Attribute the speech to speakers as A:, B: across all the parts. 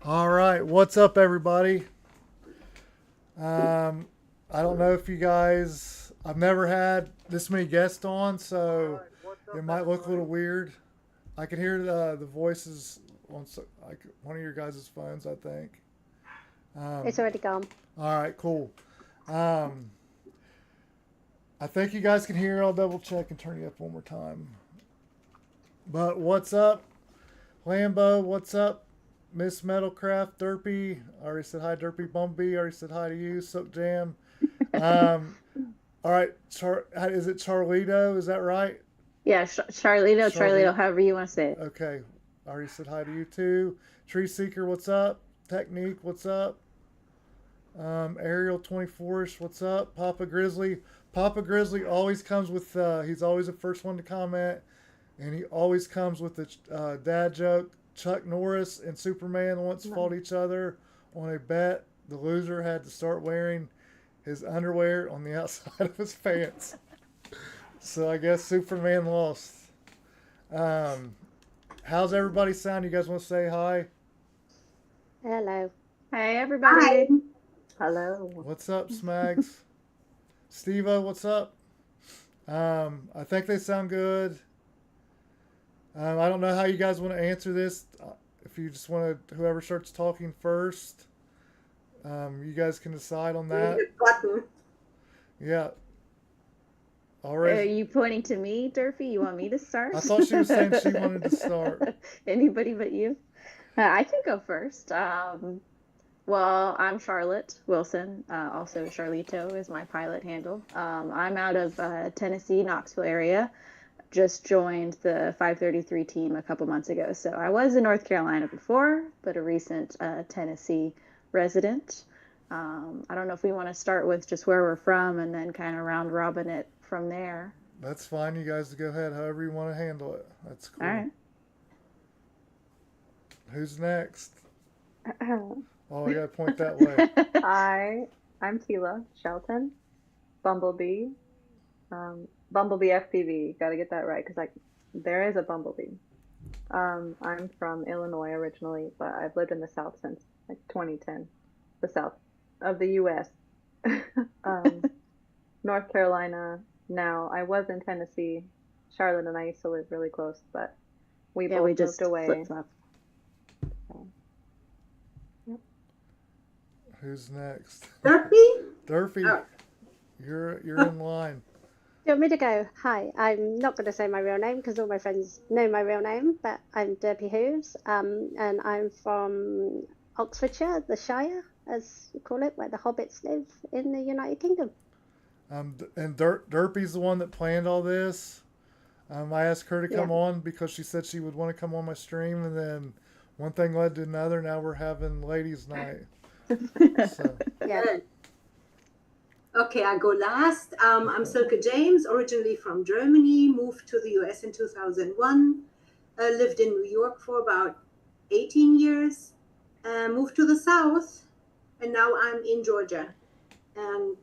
A: All right, what's up, everybody? I don't know if you guys, I've never had this many guests on, so it might look a little weird. I can hear the voices on like one of your guys' phones, I think.
B: It's
A: Um,
B: already gone.
A: all right, cool. Um, I think you guys can hear. I'll double check and turn you up one more time. But what's up, Lambo? What's up, Miss Metalcraft, Derpy? I already said hi, Derpy Bumblebee. I already said hi to you, Soak Jam. Um, all right, is it Charlito? Is that right?
C: Yeah, Charlito,
A: Charlito.
C: Charlito, however you want to say it.
A: Okay, I already said hi to you too. Tree Seeker, what's up? Technique, what's up? Ariel 24ish, what's up? Papa Grizzly. Papa Grizzly always comes with, he's always the first one to comment, and he always comes with the dad joke. Chuck Norris and Superman once fought each other on a bet. The loser had to start wearing his underwear on the outside of his pants. So I guess Superman lost. Um, how's everybody sound? You guys want to say hi?
B: Hello.
C: Hey,
D: Hi.
C: everybody.
D: Hello.
A: What's up, Smags? Steve-O, what's up? I think they sound good. I don't know how you guys want to answer this. If you just want to, whoever starts talking first, you guys can decide on that.
D: Button.
A: Yeah.
C: Are
A: Already.
C: you pointing to me, Durfee? You want me to start?
A: I thought she was saying she wanted to start.
C: Anybody but you? I can go first. Well, I'm Charlotte Wilson. Also, Charlito is my pilot handle. I'm out of Tennessee, Knoxville area. Just joined the 533 team a couple months ago. So I was in North Carolina before, but a recent Tennessee resident. I don't know if we want to start with just where we're from and then kind of round robin it from there.
A: That's fine. You guys go ahead. However you want to handle it. That's
C: All
A: cool.
C: right.
A: Who's next? Oh, I gotta point that way.
D: I'm Tila Shelton, Bumblebee, Bumblebee FPV. Got to get that right because there is a Bumblebee. I'm from Illinois originally, but I've lived in the South since like 2010, the South of the U.S. um, North Carolina. Now I was in Tennessee. Charlotte and I used to live really close, but we
C: Yeah,
D: both
C: we just
D: moved away.
C: flip flop.
D: So, yep.
A: Who's next?
E: Durfee?
A: Durfee,
E: Oh.
A: you're in line.
B: Do you want me to go? Hi, I'm not going to say my real name because all my friends know my real name, but I'm Derpy Hooves, and I'm from Oxfordshire, the Shire, as you call it, where the hobbits live in the United Kingdom.
A: And Derpy's the one that planned all this. I asked her to come
B: Yeah.
A: on because she said she would want to come on my stream, and then one thing led to another. Now we're having ladies' night. So
B: Yeah.
E: Good. Okay, I go last. I'm Silke James, originally from Germany, moved to the US in 2001, lived in New York for about 18 years, moved to the South, and now I'm in Georgia. And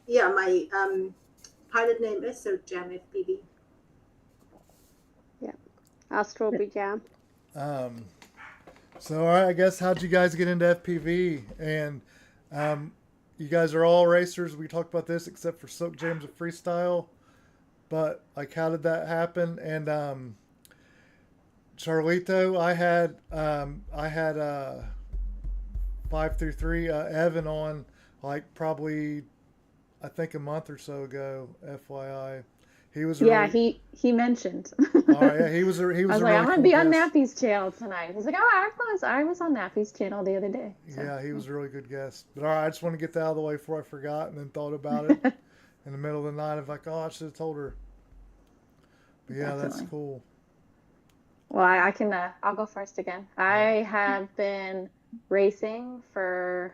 E: yeah, my pilot name is Silk Jam FPV.
B: Our strawberry jam.
A: um, so all right, I guess how'd you guys get into FPV? And you guys are all racers. We talked about this except for Soak James of freestyle. But like, how did that happen? And Charlito, I had 5 through 3 Evan on like probably I think a month or so ago. FYI, he was a
C: Yeah,
A: really
C: he mentioned.
A: all right. Yeah, he
C: I
A: was
C: was
A: a
C: like,
A: really
C: I'm gonna
A: cool
C: be on
A: guest.
C: Nappy's channel tonight. He's like, oh, I was on Nappy's channel the other day. So.
A: Yeah, he was a really good guest. But all right, I just want to get that out of the way before I forgot, and then thought about it in the middle of the night. I'm like, oh, I should have told her. But yeah, that's
C: Definitely.
A: cool.
C: Well, I can. I'll go first again. I have been racing for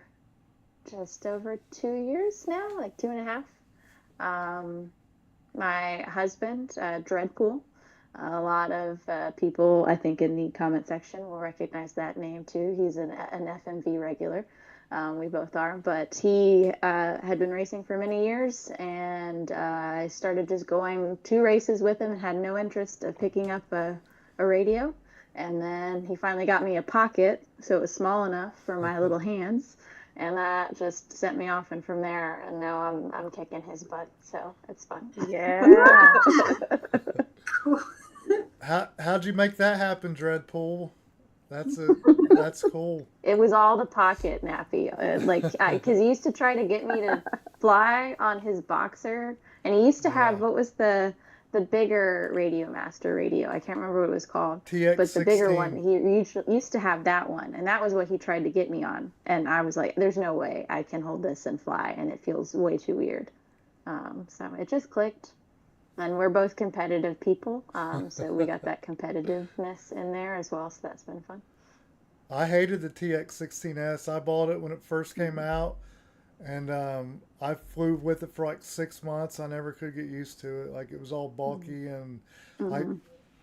C: just over 2 years now, like 2.5. Um, my husband, Dreadpool. A lot of people, I think, in the comment section will recognize that name too. He's an FMV regular. We both are, but he had been racing for many years, and I started just going to races with him and had no interest of picking up a radio. And then he finally got me a pocket, so it was small enough for my little hands, and that just sent me off. And from there, and now I'm kicking his butt, so it's fun.
D: Yeah.
A: How'd you make that happen, Dreadpool? That's cool.
C: It was all the pocket, Nappy. Because he used to try to get me to fly on his Boxer, and he used to have
A: Yeah.
C: what was the bigger Radio Master radio. I can't remember what it was called,
A: TX16.
C: but the bigger one. He used to have that one, and that was what he tried to get me on. And I was like, "There's no way I can hold this and fly, and it feels way too weird." So it just clicked, and we're both competitive people, so we got that competitiveness in there as well. So that's been fun.
A: I hated the TX16S. I bought it when it first came out, and I flew with it for like 6 months. I never could get used to it. Like, it was all bulky, and
C: Mm-hmm.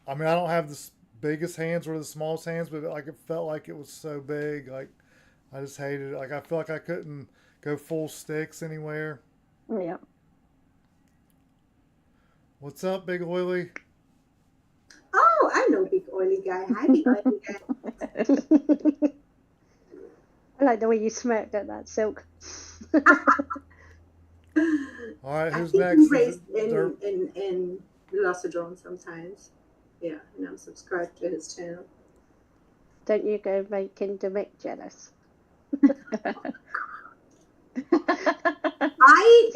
A: I mean, I don't have the biggest hands or the smallest hands, but like, it felt like it was so big. Like, I just hated it. Like, I feel like I couldn't go full sticks anywhere.
C: Yeah.
A: What's up, Big Oily?
E: Oh, I know Big Oily Guy. Hi, Big Oily Guy.
B: I like the way you smirked at that, Silk.
A: All right,
E: I
A: who's
E: think
A: next?
E: he
A: Is
E: raised
A: it Derp?
E: in Velocitron sometimes. Yeah, and I'm subscribed to his channel.
B: Don't you go making Mick jealous.
C: He's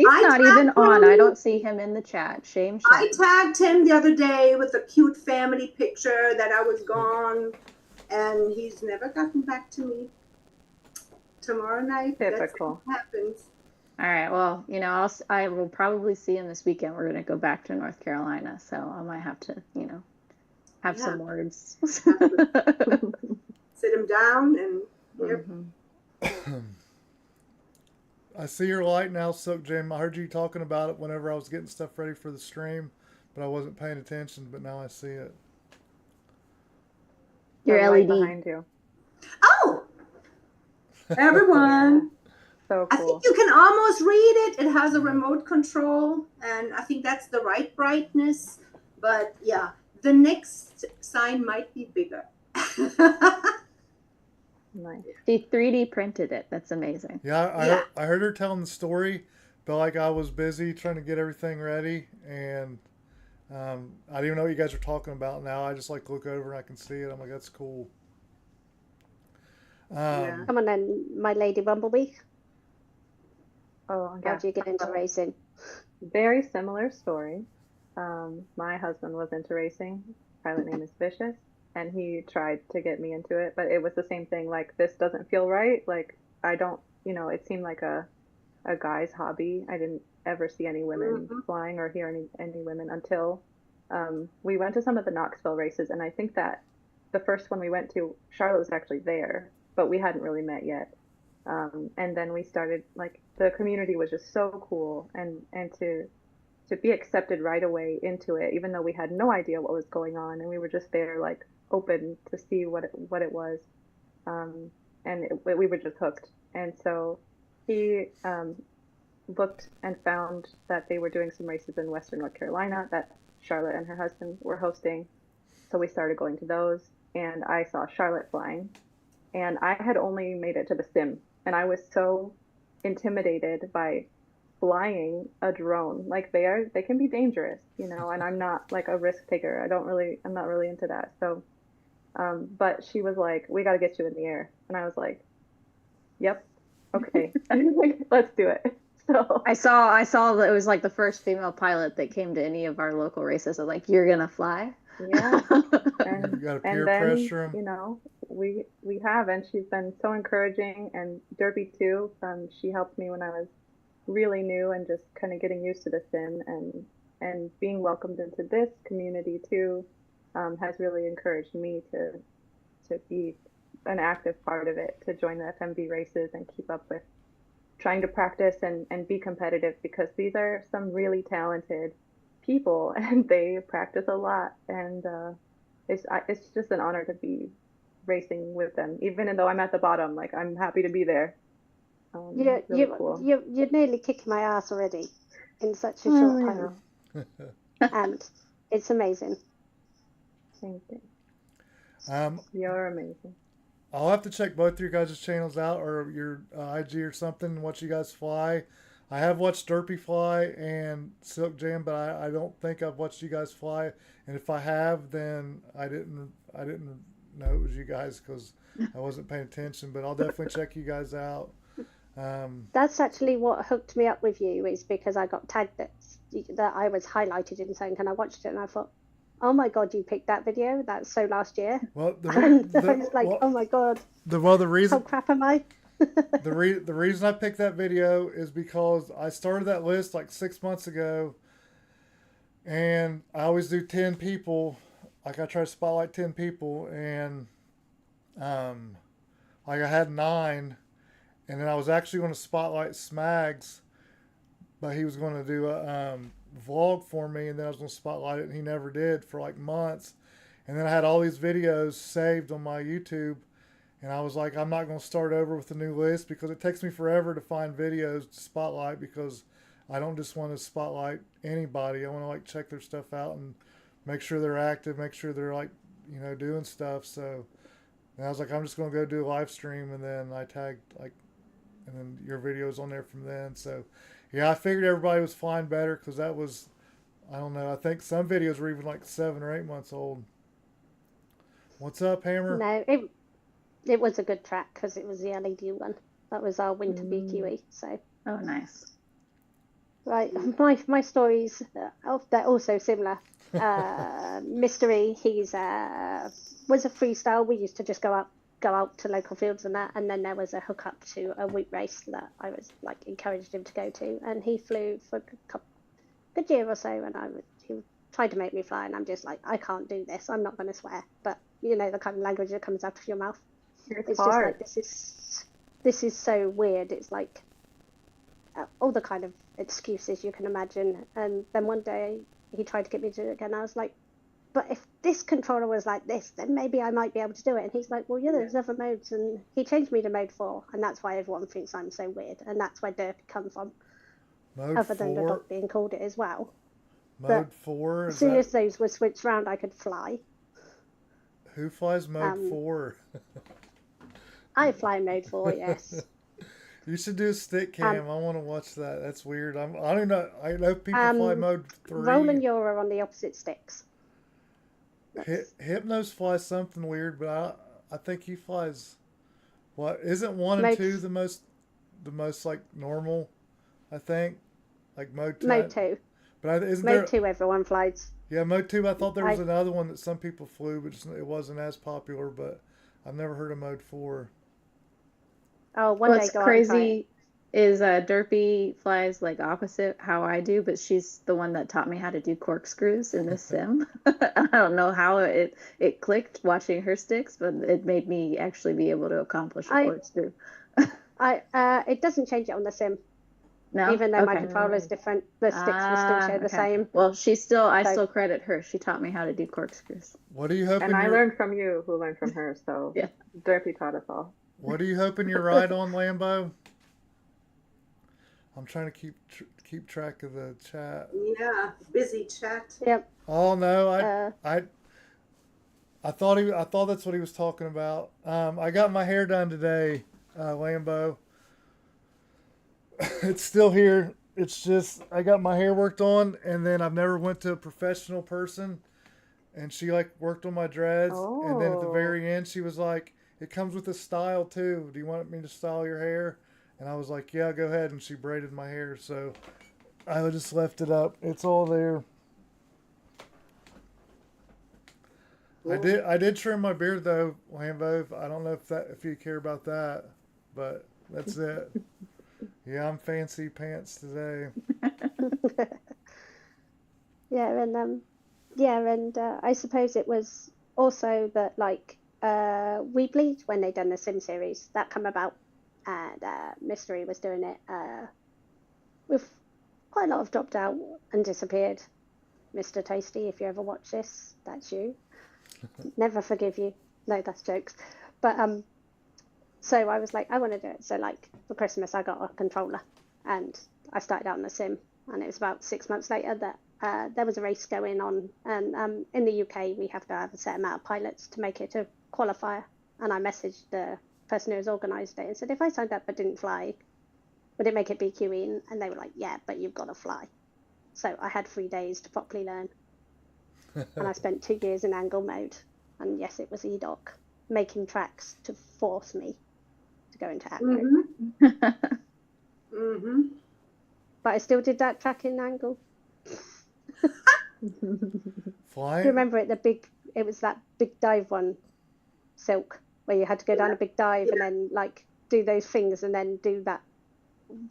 E: I
C: not even
E: tagged
C: on.
E: him-
C: I don't see him in the chat. Shame.
E: I tagged him the other day with a cute family picture that I was gone, and he's never gotten back to me. Tomorrow night,
D: Typical.
E: that's what happens.
C: All right. Well, I will probably see him this weekend. We're gonna go back to North Carolina, so I might have to, have some words.
E: Sit him down and yep.
C: Mhm.
A: I see your light now, Silk Jim. I heard you talking about it whenever I was getting stuff ready for the stream, but I wasn't paying attention. But now I see it.
C: Your
D: The light
C: LED.
D: behind you.
E: Oh, everyone.
D: So
E: I
D: cool.
E: think you can almost read it. It has a remote control, and I think that's the right brightness. But yeah, the next sign might be bigger.
D: Nice.
C: She 3D printed it. That's amazing.
A: Yeah, I heard her telling the story, but like, I was busy trying to get everything ready, and I didn't even know what you guys were talking about. Now I just like look over and I can see it. I'm like, that's cool.
E: Yeah.
B: Come on then, my lady Bumblebee.
D: Oh,
B: How
D: yeah.
B: do you get into racing?
D: Very similar story. My husband was into racing. Pilot name is Vicious, and he tried to get me into it, but it was the same thing. Like, this doesn't feel right. Like, I don't, it seemed like a guy's hobby. I didn't ever see any women flying or hear any women until we went to some of the Knoxville races, and I think that the first one we went to, Charlotte was actually there, but we hadn't really met yet. And then we started, like, the community was just so cool, and to be accepted right away into it, even though we had no idea what was going on, and we were just there, like, open to see what it was, we were just hooked. And so he looked and found that they were doing some races in Western North Carolina that Charlotte and her husband were hosting. So we started going to those, and I saw Charlotte flying, and I had only made it to the sim, and I was so intimidated by flying a drone. Like, they can be dangerous, and I'm not like a risk taker. I'm not really into that. So but she was like, we got to get you in the air, and I was like, yep, okay. Let's do it. So
C: I saw that it was like the first female pilot that came to any of our local races. I was like, you're gonna fly?
D: yeah.
A: You got to peer
D: and then,
A: pressure him.
D: we have, and she's been so encouraging. And Derby too. She helped me when I was really new and just kind of getting used to the sim, and being welcomed into this community too, has really encouraged me to be an active part of it, to join the FMV races and keep up with trying to practice and be competitive, because these are some really talented people and they practice a lot, and it's just an honor to be racing with them, even though I'm at the bottom. Like, I'm happy to be there. Really cool.
B: You're nearly kicking my ass already in such a short time, and it's amazing.
D: Thank you.
A: Um,
D: You're amazing.
A: I'll have to check both your guys' channels out or your IG or something. Watch you guys fly. I have watched Derpy fly and Silk Jam, but I don't think I've watched you guys fly. And if I have, then I didn't know it was you guys because I wasn't paying attention. But I'll definitely check you guys out.
B: That's actually what hooked me up with you, is because I got tagged that I was highlighted in something, and I watched it and I thought, oh my god, you picked that video? That's so last year.
A: Well,
B: And I was like, oh my god,
A: the
B: how
A: reason
B: crap am I?
A: the reason I picked that video is because I started that list like 6 months ago, and I always do 10 people. Like I try to spotlight 10 people, and like I had 9, and then I was actually going to spotlight Smags, but he was going to do a vlog for me, and then I was going to spotlight it, and he never did for like months. And then I had all these videos saved on my YouTube, and I was like, I'm not going to start over with a new list because it takes me forever to find videos to spotlight, because I don't just want to spotlight anybody. I want to like check their stuff out and make sure they're active, make sure they're like, doing stuff. So, and I was like, I'm just going to go do a live stream, and then I tagged like, and then your videos on there from then. So, yeah, I figured everybody was flying better because that was, I don't know, I think some videos were even like 7 or 8 months old. What's up, Hammer?
B: No, it was a good track because it was the LED one. That was our winter BQE. So
C: Oh, nice.
B: right, my stories, they're also similar. Mystery, he's was a freestyle. We used to just go out to local fields and that, and then there was a hookup to a wheat race that I was like encouraged him to go to, and he flew for a good year or so, and he tried to make me fly, and I'm just like, I can't do this. I'm not going to swear, but the kind of language that comes out of your mouth. It's
D: hard.
B: just like, this is so weird. It's like all the kind of excuses you can imagine. And then one day he tried to get me to do it again. I was like, but if this controller was like this, then maybe I might be able to do it. And he's like, well, yeah, there's other modes. And he changed me to mode 4, and that's why everyone thinks I'm so weird. And that's where Derpy comes from,
A: Mode
B: other than the
A: 4?
B: dog being called it as well.
A: Mode 4?
B: As soon as those were switched around, I could fly.
A: Who flies mode 4?
B: I fly mode 4, yes.
A: You should do a stick cam. I want to watch that. That's weird. I don't know. I know people fly mode 3.
B: Roland, you're on the opposite sticks.
A: Hypnos flies something weird, but I think he flies. What isn't 1 and
B: Mode
A: 2 the most like normal? I think like mode 2.
B: Mode 2.
A: But isn't
B: Mode
A: there?
B: 2, everyone flies.
A: Yeah, mode 2. I thought there was another one that some people flew, but it wasn't as popular. But I've never heard of mode 4.
B: Oh, one day
C: What's
B: go out and try it.
C: crazy is Derpy flies like opposite how I do, but she's the one that taught me how to do corkscrews in the sim. I don't know how it clicked watching her sticks, but it made me actually be able to accomplish a corkscrew.
B: It doesn't change it on the sim.
C: No?
B: Even though my
C: Okay.
B: controller is different, the sticks will still show the
C: okay.
B: same.
C: Well, I still credit her. She taught me how to do corkscrews.
A: What are you hoping?
D: And I learned from you, who learned from her. So
C: Yeah.
D: Derpy taught us all.
A: What are you hoping your ride on, Lambo? I'm trying to keep track of the chat.
E: Yeah, busy chat.
B: Yep.
A: Oh no, I thought that's what he was talking about. I got my hair done today, Lambo. It's still here. It's just I got my hair worked on, and then I've never went to a professional person, and she like worked on my dreads, and then at the very end she was like, "It comes with a style too. Do you want me to style your hair?" And I was like, "Yeah, go ahead." And she braided my hair, so I just left it up. It's all there. I did trim my beard though, Lambo. I don't know if you care about that, but that's it. Yeah, I'm fancy pants today.
B: And I suppose it was also that like Weebly, when they done the Sim series, that come about, and Mystery was doing it with quite a lot of dropped out and disappeared. Mr. Tasty, if you ever watch this, that's you. Never forgive you. No, that's jokes. But so I was like, I want to do it. So like for Christmas, I got a controller, and I started out in the Sim, and it was about 6 months later that there was a race going on, and in the UK we have to have a set amount of pilots to make it a qualifier. And I messaged the person who has organised it and said, if I signed up but didn't fly, would it make it BQE? And they were like, yeah, but you've got to fly. So I had 3 days to properly learn. And I spent 2 years in angle mode. And yes, it was EDOC, making tracks to force me to go into acro. But I still did that track in angle.
A: Flying?
B: Do you remember it? It was that big dive one, Silk, where you had to go down a big dive and then like do those things and then do that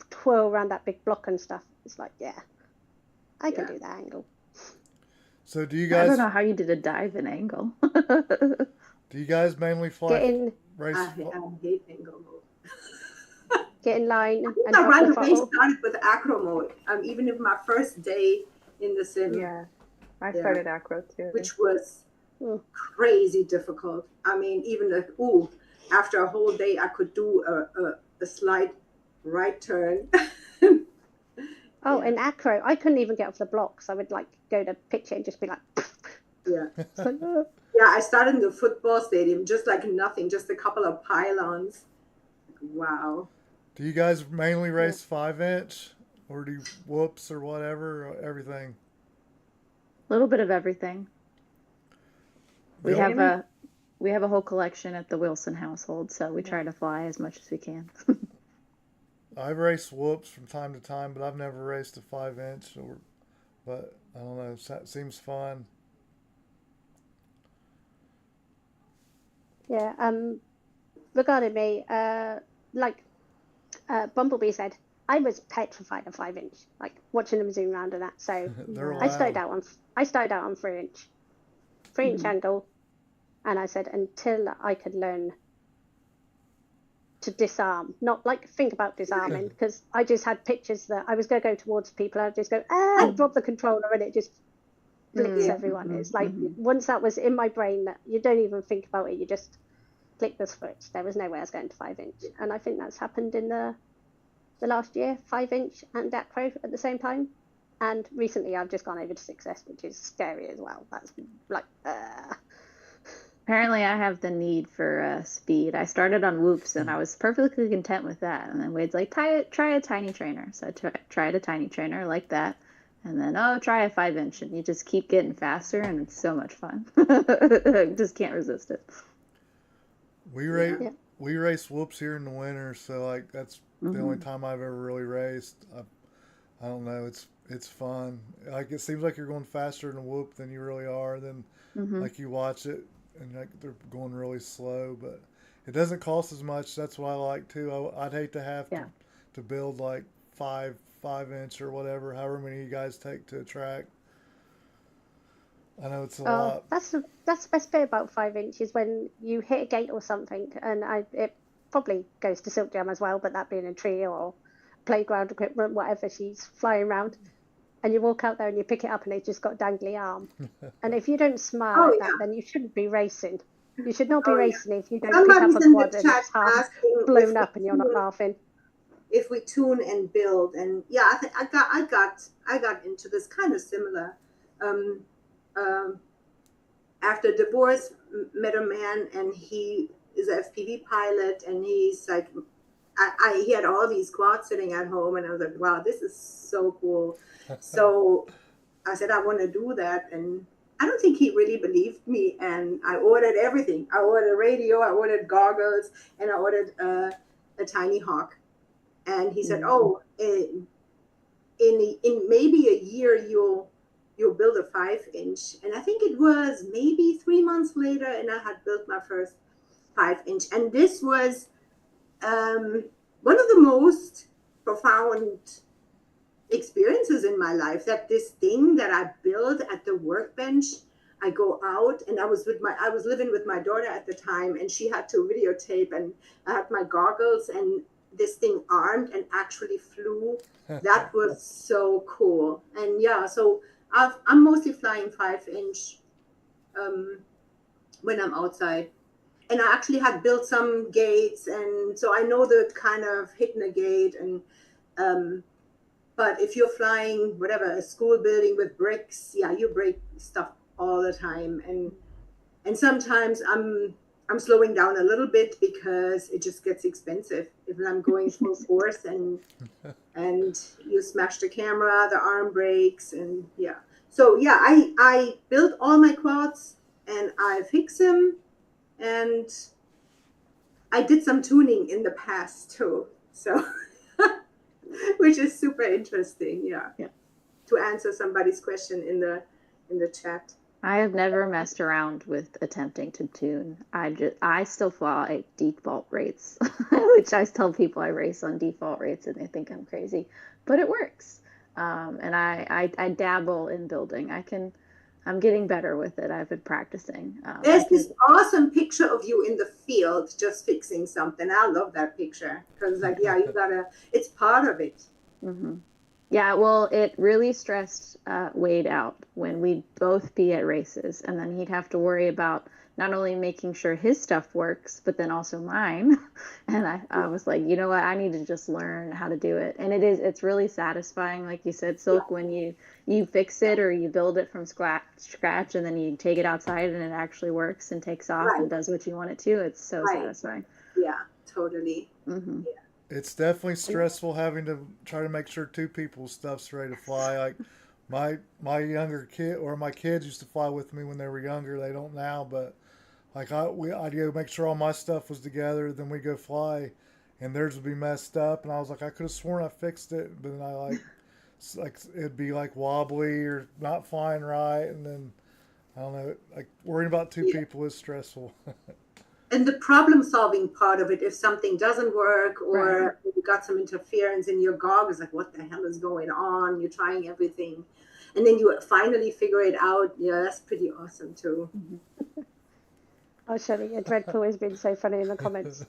B: twirl around that big block and stuff. It's like, yeah, I can do that angle.
A: So do you
C: I
A: guys?
C: don't know how you did a dive in angle.
A: Do you guys mainly fly race?
E: I hate angle mode.
B: Get in line and
E: I
B: drop
E: right
B: the
E: away
B: throttle.
E: started with acro mode. Even in my first day in the sim,
D: Yeah, I started acro too.
E: which was crazy difficult. I mean, even after a whole day, I could do a slight right turn.
B: In acro, I couldn't even get off the blocks. I would like go to pitch it and just be like,
E: Yeah.
B: like,
E: Yeah, I started in the football stadium, just like nothing, just a couple of pylons. Wow.
A: Do you guys mainly race 5-inch, or do you whoops or whatever, or everything?
C: A little bit of everything. We
A: Really?
C: have a whole collection at the Wilson household, so we try to fly as much as we can.
A: I've raced whoops from time to time, but I've never raced a 5-inch. But I don't know. It seems fun.
B: yeah. Regarding me, Bumblebee said, I was petrified of 5-inch, like watching them zoom around and that. So
A: They're
B: I started
A: loud.
B: out on 3-inch, 3-inch angle, and I said until I could learn to disarm, not like think about disarming, because I just had pictures that I was going to go towards people, I'd just go drop the controller, and it just flicks everyone. It's like once that was in my brain, that you don't even think about it, you just click the switch. There was no way I was going to 5-inch, and I think that's happened in the last year, 5-inch and acro at the same time. And recently I've just gone over to 6S, which is scary as well. That's like
C: Apparently, I have the need for speed. I started on whoops, and I was perfectly content with that. And then Wade's like, try a tiny trainer. So I tried a tiny trainer like that. And then, try a 5-inch. And you just keep getting faster, and it's so much fun. Just can't resist it.
A: We race whoops here in the winter, so like that's the only time I've ever really raced. I don't know. It's fun. Like it seems like you're going faster in a whoop than you really are. Then like you watch it and like they're going really slow, but it doesn't cost as much. That's what I like too. I'd hate to have to build like 5-inch or whatever, however many you guys take to a track. I know it's a lot.
B: That's the best bit about 5-inch is when you hit a gate or something, and it probably goes to Silk Jam as well, but that being a tree or playground equipment, whatever she's flying around, and you walk out there and you pick it up and it's just got a dangly arm. And if you don't smile at that, then you shouldn't be racing. You should not be racing if you don't pick up a quad and it's half blown up and you're not laughing.
E: If we tune and build, and I think I got into this kind of similar. After divorce, met a man, and he is an FPV pilot, and he's like, he had all these quads sitting at home, and I was like, wow, this is so cool. So I said, I want to do that, and I don't think he really believed me, and I ordered everything. I ordered a radio, I ordered goggles, and I ordered a tiny hawk. And he said, in maybe a year you'll build a 5-inch. And I think it was maybe 3 months later, and I had built my first 5-inch. And this was one of the most profound experiences in my life, that this thing that I built at the workbench, I go out, and I was living with my daughter at the time, and she had to videotape, and I had my goggles, and this thing armed and actually flew. That was so cool. And so I'm mostly flying 5-inch when I'm outside. And I actually had built some gates, and so I know the kind of hitting a gate, and But if you're flying whatever, a school building with bricks, yeah, you break stuff all the time. And sometimes I'm slowing down a little bit because it just gets expensive. If I'm going full force and you smash the camera, the arm breaks, and yeah. So yeah, I built all my quads and I fix them, and I did some tuning in the past too. So which is super interesting. Yeah.
C: Yeah.
E: To answer somebody's question in the chat.
C: I have never messed around with attempting to tune. I still fly default rates, which I tell people I race on default rates and they think I'm crazy, but it works. And I dabble in building. I'm getting better with it. I've been practicing.
E: There's this awesome picture of you in the field just fixing something. I love that picture because like, yeah, it's part of it.
C: Mm-hmm. Yeah, well, it really stressed Wade out when we'd both be at races, and then he'd have to worry about not only making sure his stuff works, but then also mine. And I was like, you know what, I need to just learn how to do it. And it's really satisfying, like you said, Silk, when you fix it or you build it from scratch, and then you take it outside and it actually works and takes off and does what you want it to. It's so satisfying.
E: Yeah, totally.
C: Mm-hmm.
E: Yeah.
A: It's definitely stressful having to try to make sure two people's stuff's ready to fly. Like my younger kid or my kids used to fly with me when they were younger. They don't now, but like I'd go make sure all my stuff was together. Then we go fly, and theirs would be messed up. And I was like, I could have sworn I fixed it, but then I like it'd be like wobbly or not flying right, and then I don't know. Like worrying about two people is stressful.
E: And the problem solving part of it, if something doesn't work or you got some interference in your gog, is like, what the hell is going on? You're trying everything. And then you finally figure it out. Yeah, that's pretty awesome too.
B: Mm-hmm. Oh, Shelley, Dreadpool has been so funny in the comments.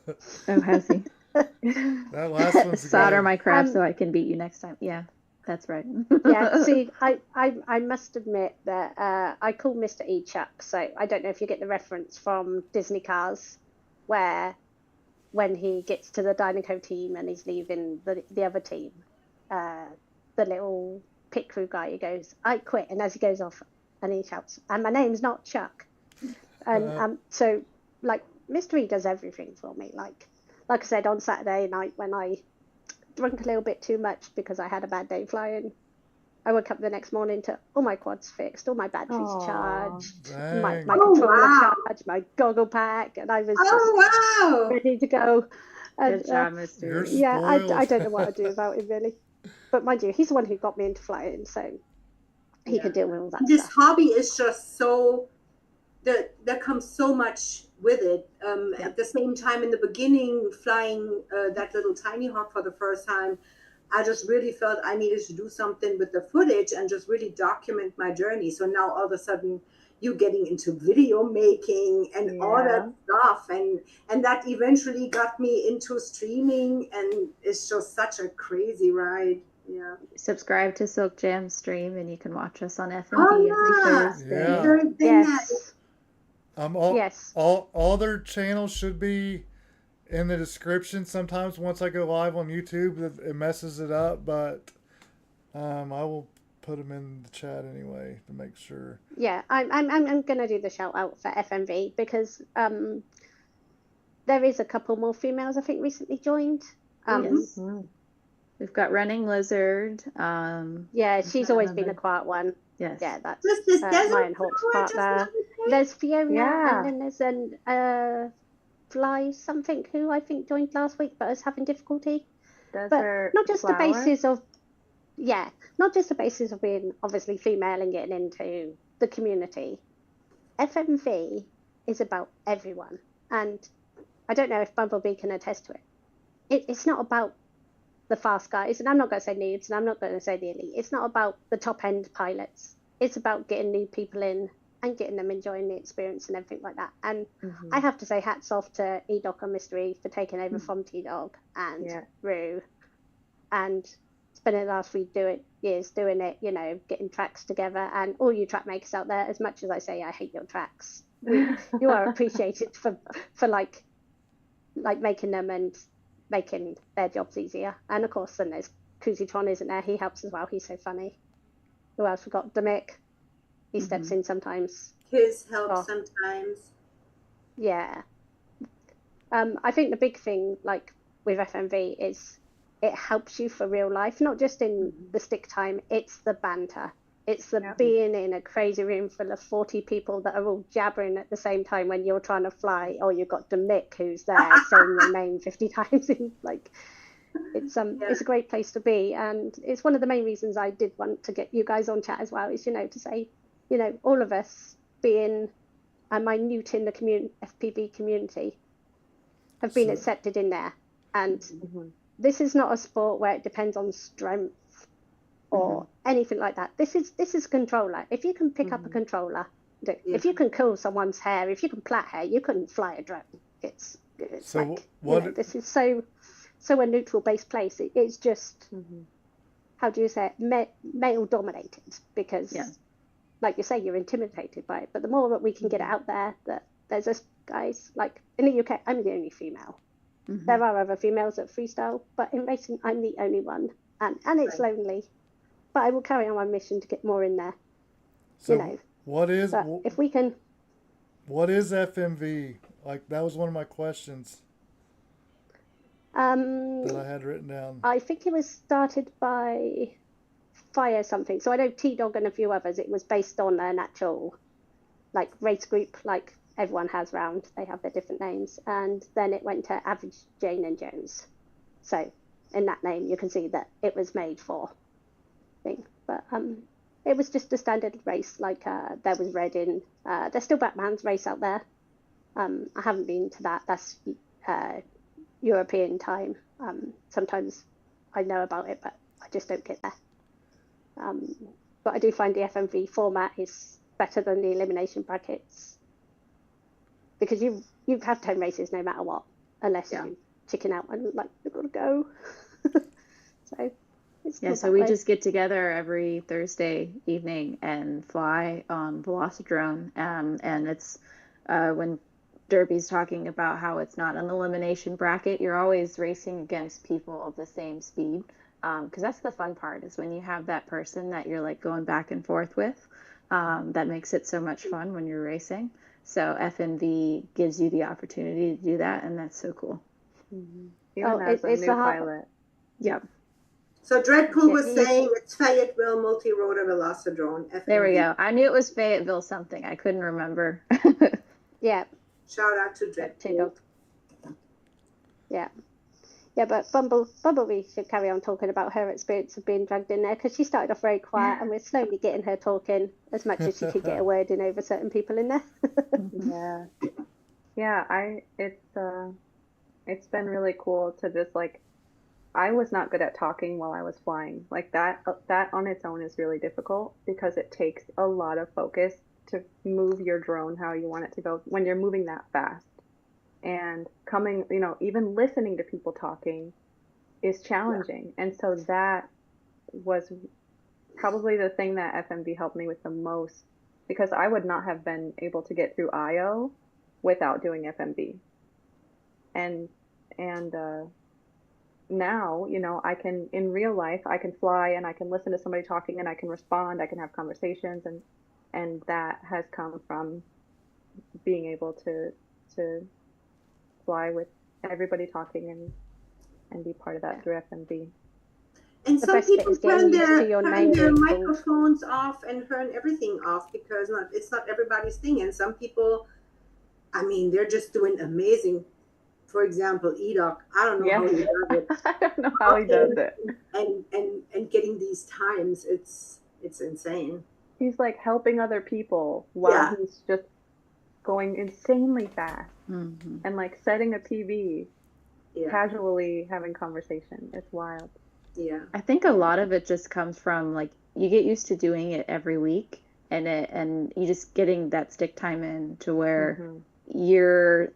C: Oh, has he?
A: That last one's
C: solder my craft so I can beat you next time. Yeah, that's right.
B: Yeah, see, I must admit that I call Mr. E Chuck, so I don't know if you get the reference from Disney Cars, where when he gets to the Dinoco team and he's leaving the other team, the little pit crew guy, he goes, I quit, and as he goes off, and he shouts, and my name's not Chuck. And so, like, Mr. E does everything for me. Like I said, on Saturday night when I drank a little bit too much because I had a bad day flying, I woke up the next morning to all my quads fixed, all my batteries charged, my controller charged, my goggle pack, and I was just ready to go. And,
C: good job, Mr.
B: E. Yeah, I don't know what I'd do about him really, but mind you, he's the one who got me into flying, so he could deal with all that.
E: This
B: stuff.
E: hobby is just so there comes so much with it. At the same time, in the beginning, flying that little tiny hawk for the first time, I just really felt I needed to do something with the footage and just really document my journey. So now all of a sudden you're getting into video making and all that stuff. And that eventually got me into streaming, and it's just such a crazy ride. Yeah.
C: Subscribe to Silk Jam's stream and you can watch us on FMV every Thursday.
B: Yes.
A: All their channels should be in the description. Sometimes once I go live on YouTube, it messes it up, but I will put them in the chat anyway to make sure.
B: Yeah, I'm gonna do the shout out for FMV because there is a couple more females I think recently joined.
C: Yes. We've got Running Lizard.
B: Yeah, she's always been a quiet one.
C: Yes.
B: Yeah, that's Lion Hawk's partner. There's Fiona, and then there's an Fly something who I think joined last week but is having difficulty. But not just the basis of being obviously female and getting into the community. FMV is about everyone, and I don't know if Bumblebee can attest to it. It's not about the fast guys, and I'm not going to say noobs, and I'm not going to say the elite. It's not about the top end pilots. It's about getting new people in and getting them enjoying the experience and everything like that. And I have to say hats off to E-Doc and Mystery E for taking over from T-Dog and Rue, and spending the last 3 years doing it, you know, getting tracks together. And all you track makers out there, as much as I say I hate your tracks, you are appreciated for like making them and making their jobs easier. And of course then there's Kuzitron isn't there, he helps as well. He's so funny. Who else? We've got Demick. He steps in sometimes.
E: His help sometimes.
B: Yeah. I think the big thing, like with FMV, is it helps you for real life, not just in the stick time. It's the banter. It's the being in a crazy room full of 40 people that are all jabbering at the same time when you're trying to fly, or you've got Demick who's there saying your name 50 times. It's a great place to be, and it's one of the main reasons I did want to get you guys on chat as well. Is to say, all of us being minute in the FPV community have been accepted in there, and this is not a sport where it depends on strength or anything like that. This is a controller. If you can pick up a controller, if you can curl someone's hair, if you can plait hair, you can fly a drone. It's so like, this is so a neutral based place. It's just how do you say it, male dominated, because like you say, you're intimidated by it. But the more that we can get it out there, that there's this guys, like in the UK, I'm the only female. There are other females that freestyle, but in racing, I'm the only one, and it's lonely. But I will carry on my mission to get more in there.
A: So
B: if we can.
A: What is FMV? Like, that was one of my questions that I had written down.
B: I think it was started by Fire something. So I know T-Dog and a few others. It was based on an actual like race group, like everyone has round. They have their different names, and then it went to Average Jane and Jones. So in that name, you can see that it was made for thing. But it was just a standard race. Like there was Reading. There's still Batman's race out there. I haven't been to that. That's European time. Sometimes I know about it, but I just don't get there. But I do find the FMV format is better than the elimination brackets, because you have 10 races no matter what, unless you chicken out and like you've got to go. So it's
C: so we just get together every Thursday evening and fly on Velocidrone, and it's when Derby's talking about how it's not an elimination bracket, you're always racing against people of the same speed, because that's the fun part, is when you have that person that you're like going back and forth with. That makes it so much fun when you're racing. So FMV gives you the opportunity to do that, and that's so cool.
D: Even as a new pilot.
C: Yep.
E: So Dreadpool was saying it's Fayetteville Multi-Rotor Velocidrone. FMV.
C: There we go. I knew it was Fayetteville something. I couldn't remember.
B: Yeah.
E: Shout out to Dreadpool.
B: Yeah. Yeah, but Bumblebee should carry on talking about her experience of being dragged in there, because she started off very quiet, and we're slowly getting her talking as much as she could get a word in over certain people in there.
D: It's been really cool to just like, I was not good at talking while I was flying. Like that on its own is really difficult, because it takes a lot of focus to move your drone how you want it to go when you're moving that fast. And coming, even listening to people talking is challenging. And so that was probably the thing that FMV helped me with the most, because I would not have been able to get through IO without doing FMV. And now, I can, in real life, I can fly and I can listen to somebody talking and I can respond, I can have conversations, and that has come from being able to fly with everybody talking and be part of that through FMV.
E: And some people turn their microphones off and turn everything off, because it's not everybody's thing. And some people, they're just doing amazing. For example, Edoc, I don't know how he does it.
D: I don't know how he does it.
E: And getting these times, it's insane.
D: He's like helping other people while he's just going insanely fast, and like setting a PB, casually having conversation. It's wild.
E: Yeah.
C: I think a lot of it just comes from like, you get used to doing it every week, and you just getting that stick time in to where you're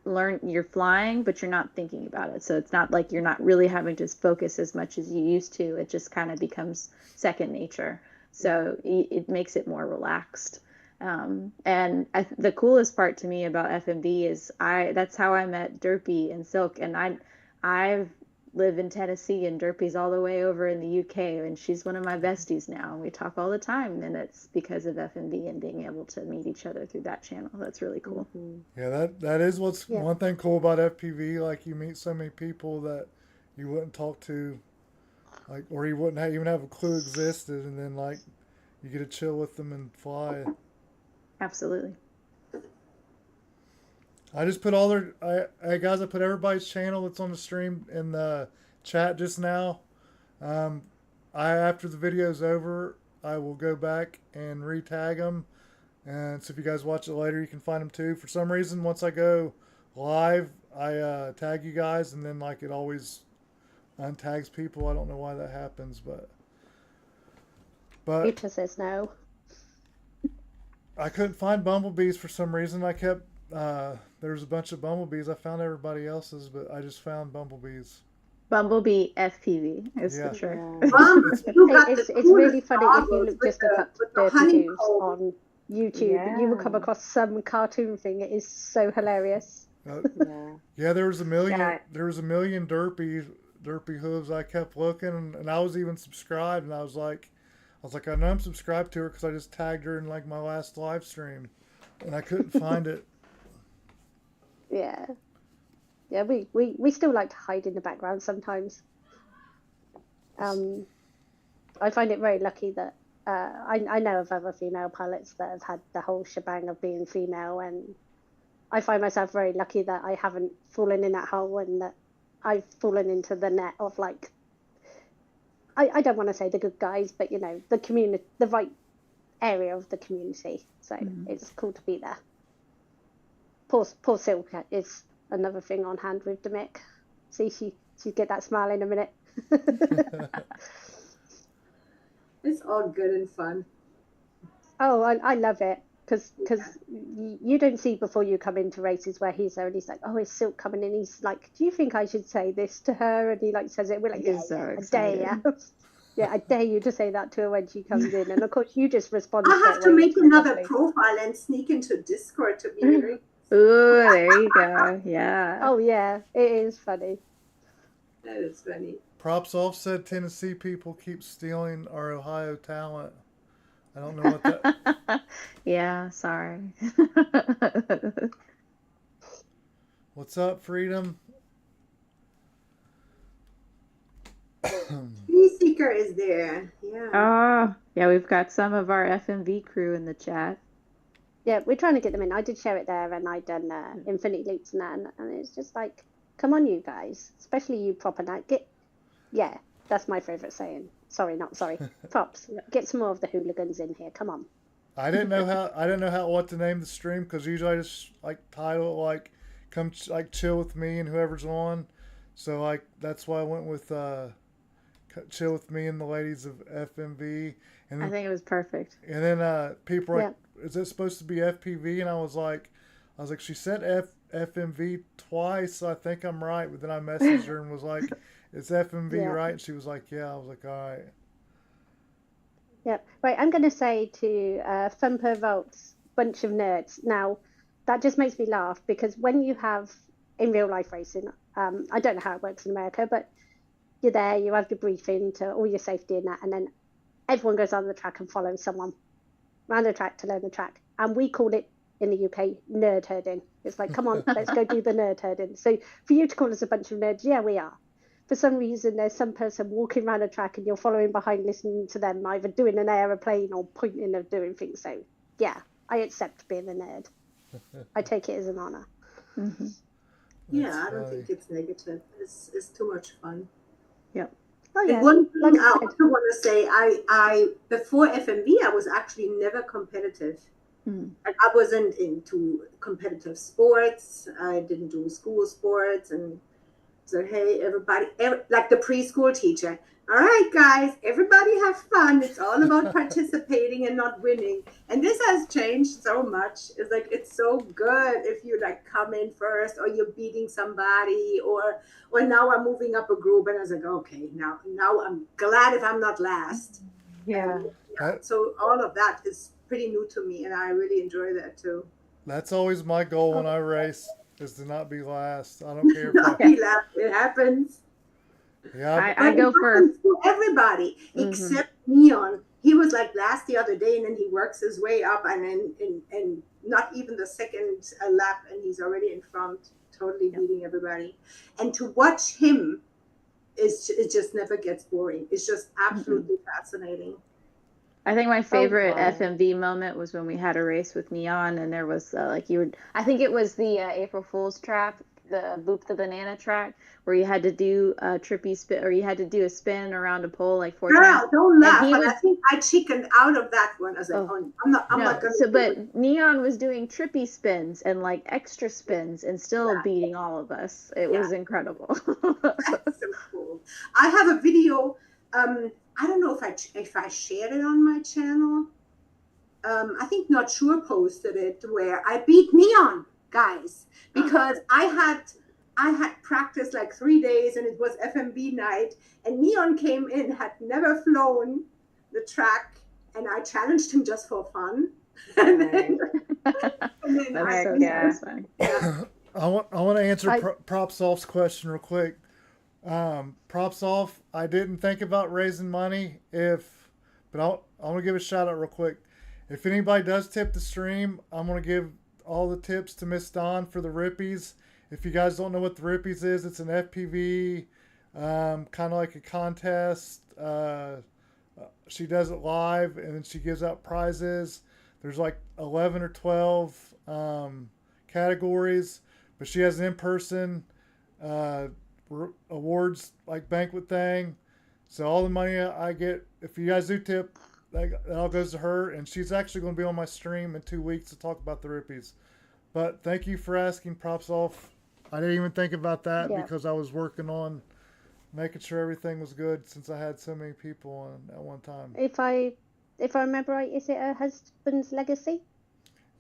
C: flying, but you're not thinking about it. So it's not like you're not really having to focus as much as you used to. It just kind of becomes second nature. So it makes it more relaxed. And the coolest part to me about FMV is that's how I met Derpy and Silk, and I've live in Tennessee and Derpy's all the way over in the UK, and she's one of my besties now. And we talk all the time, and it's because of FMV and being able to meet each other through that channel. That's really cool.
A: Yeah, that is what's
B: Yeah.
A: one thing cool about FPV. Like you meet so many people that you wouldn't talk to, like, or you wouldn't even have a clue existed, and then like you get to chill with them and fly.
C: Absolutely.
A: I just put all their, guys, I put everybody's channel that's on the stream in the chat just now. After the video's over, I will go back and re-tag them. And so if you guys watch it later, you can find them too. For some reason, once I go live, I tag you guys, and then like it always untags people. I don't know why that happens, but
B: Future says no.
A: I couldn't find bumblebees for some reason. I kept there was a bunch of bumblebees. I found everybody else's, but I just found bumblebees.
C: Bumblebee FPV is
A: Yeah.
C: the trick.
E: You got
B: It's
E: the
B: really
E: coolest
B: funny if you
E: goggles
B: look
E: with
B: just look up
E: with the
B: Dirty Hooves
E: honeycomb.
B: on YouTube. You will come
D: Yeah.
B: across some cartoon thing. It is so hilarious.
D: Yeah.
A: Yeah, there was a million.
D: Yeah.
A: There was a million derpy hooves. I kept looking, and I was even subscribed, and I was like, I know I'm subscribed to her because I just tagged her in like my last live stream, and I couldn't find it.
B: Yeah. Yeah, we still like to hide in the background sometimes. I find it very lucky that I know of other female pilots that have had the whole shebang of being female, and I find myself very lucky that I haven't fallen in that hole and that I've fallen into the net of like, I don't want to say the good guys, but you know, the community, the right area of the community. So it's cool to be there. Poor Silka is another thing on hand with Demick. See, she'd get that smile in a minute.
E: It's all good and fun.
B: Oh, I love it because you don't see before you come into races where he's there and he's like, oh, is Silk coming in? He's like, do you think I should say this to her? And he like says it. We're like,
C: He's so
B: I dare you. Yeah, I dare you to say that to her when she comes in. And of course, you just respond.
E: I have to make another profile and sneak into Discord to be very.
C: Ooh, there you go. Yeah.
B: Oh yeah, it is funny.
E: That is funny.
A: Props off said Tennessee people keep stealing our Ohio talent. I don't know what that.
C: Yeah, sorry.
A: What's up, Freedom?
E: Tree Seeker is there. Yeah.
C: Oh, yeah, we've got some of our FMV crew in the chat.
B: Yeah, we're trying to get them in. I did share it there, and I done Infinity Loops and that, and it's just like, come on, you guys, especially you proper night. Yeah, that's my favorite saying. Sorry, not sorry. Props. Get some more of the hooligans in here. Come on.
A: I didn't know what to name the stream because usually I just like title it like come like chill with me and whoever's on. So like that's why I went with chill with me and the Ladies of FMV. And then,
C: I think it was perfect.
A: And then people were like, is it supposed to be FPV? And I was like, she said FMV twice, so I think I'm right. But then I messaged her and was like, it's FMV, right? And she was like, yeah. I was like, all right.
B: Yep. Right, I'm going to say to Thumper Volts, bunch of nerds. Now, that just makes me laugh because when you have, in real life racing, I don't know how it works in America, but you're there, you have your briefing to all your safety and that, and then everyone goes on the track and follows someone around the track to learn the track. And we call it, in the UK, nerd herding. It's like, come on, let's go do the nerd herding. So for you to call us a bunch of nerds, yeah, we are. For some reason, there's some person walking around a track and you're following behind, listening to them, either doing an aeroplane or pointing or doing things. So, yeah, I accept being a nerd. I take it as an honor.
C: Mm-hmm.
E: Yeah, I don't think it's negative. It's too much fun.
C: Yep.
B: Oh, yeah.
E: And one thing I also want to say, I before FMV, I was actually never competitive. I wasn't into competitive sports. I didn't do school sports, and so hey, everybody, like the preschool teacher. All right, guys, everybody have fun. It's all about participating and not winning. And this has changed so much. It's like it's so good if you like come in first, or you're beating somebody, or now I'm moving up a group, and I was like, okay, now I'm glad if I'm not last.
D: Yeah.
E: So all of that is pretty new to me, and I really enjoy that too.
A: That's always my goal when I race, is to not be last. I don't care if
E: Not be last. It happens.
A: Yeah,
C: I
E: But it
C: go for
E: happens to everybody except Neon. He was like last the other day, and then he works his way up, and then and not even the second lap, and he's already in front, totally beating everybody. And to watch him is it just never gets boring. It's just absolutely fascinating.
C: I think my favorite
D: wow.
C: FMV moment was when we had a race with Neon, and there was like you were. I think it was the April Fool's trap, the Boop the Banana track, where you had to do a trippy spin, or you had to do a spin around a pole like 4 times.
E: Girl, don't
C: And
E: laugh.
C: he
E: And I
C: was
E: think I chickened out of that one. I was like,
C: oh
E: oh, I'm not
C: no,
E: gonna
C: so
E: do it.
C: but Neon was doing trippy spins and like extra spins and still beating all of us. It
E: Yeah.
C: was incredible.
E: That's so cool. I have a video. I don't know if I shared it on my channel. I think Not Sure posted it where I beat Neon, guys, because I had practiced like 3 days and it was FMV night, and Neon came in, had never flown the track, and I challenged him just for fun. And then, and then
C: That's
E: I
C: so
D: Heck yeah.
C: satisfying.
E: yeah.
A: I want to answer
B: I-
A: Propsolf's question real quick. Propsolf, I didn't think about raising money but I want to give a shout out real quick. If anybody does tip the stream, I'm going to give all the tips to Miss Dawn for the Rippies. If you guys don't know what the Rippies is, it's an FPV, kind of like a contest. She does it live, and then she gives out prizes. There's like 11 or 12 categories, but she has an in-person awards like banquet thing. So all the money I get, if you guys do tip, that all goes to her, and she's actually going to be on my stream in 2 weeks to talk about the Rippies. But thank you for asking, Propsolf. I didn't even think about that because I was working on making sure everything was good since I had so many people on at one time.
B: If I remember right, is it her husband's legacy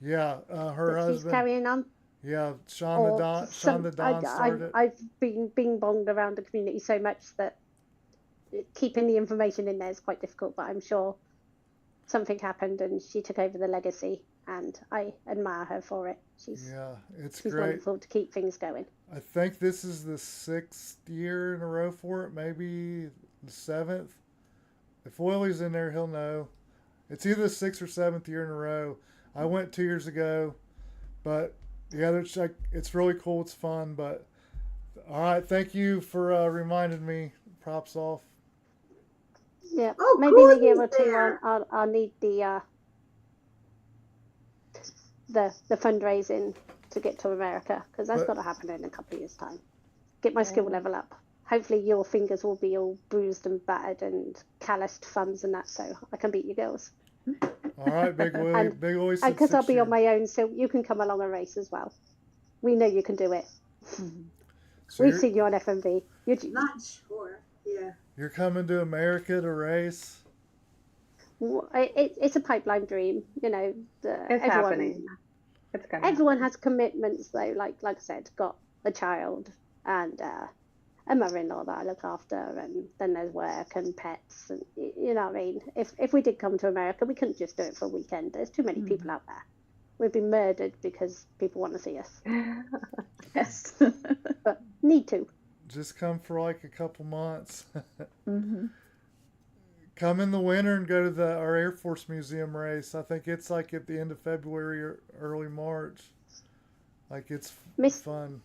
A: Yeah, her
B: that she's
A: husband.
B: carrying on?
A: Yeah, Sean the Don started it.
B: I've been bing-bonged around the community so much that keeping the information in there is quite difficult, but I'm sure something happened and she took over the legacy, and I admire her for it. She's
A: it's
B: great. Wonderful to keep things going.
A: I think this is the 6th year in a row for it, maybe the 7th. If Willie's in there, he'll know. It's either the 6th or 7th year in a row. I went 2 years ago, but yeah, it's really cool. It's fun, but all right. Thank you for reminding me. Props off.
B: Yeah,
E: Oh,
B: maybe in a year
E: Cody's
B: or two
E: there.
B: I'll need the fundraising to get to America, because that's got to happen in a couple of years' time. Get my skill level up. Hopefully your fingers will be all bruised and battered and calloused thumbs and that, so I can beat you girls.
A: All right, Big Willie.
B: And
A: Big Willie said
B: because I'll
A: 6
B: be on
A: years.
B: my own, so you can come along and race as well. We know you can do it.
A: So
B: We've seen you on FMV.
E: Not sure. Yeah.
A: You're coming to America to race?
B: It's a pipeline dream, you know.
D: It's happening. It's gonna
B: Everyone
D: happen.
B: has commitments though. Like I said, got a child and a mother-in-law that I look after, and then there's work and pets, and you know what I mean. If we did come to America, we couldn't just do it for a weekend. There's too many people out there. We'd be murdered because people want to see us.
C: Yes.
B: But need to.
A: Just come for like a couple months. Come in the winter and go to our Air Force Museum race. I think it's like at the end of February or early March. Like it's fun.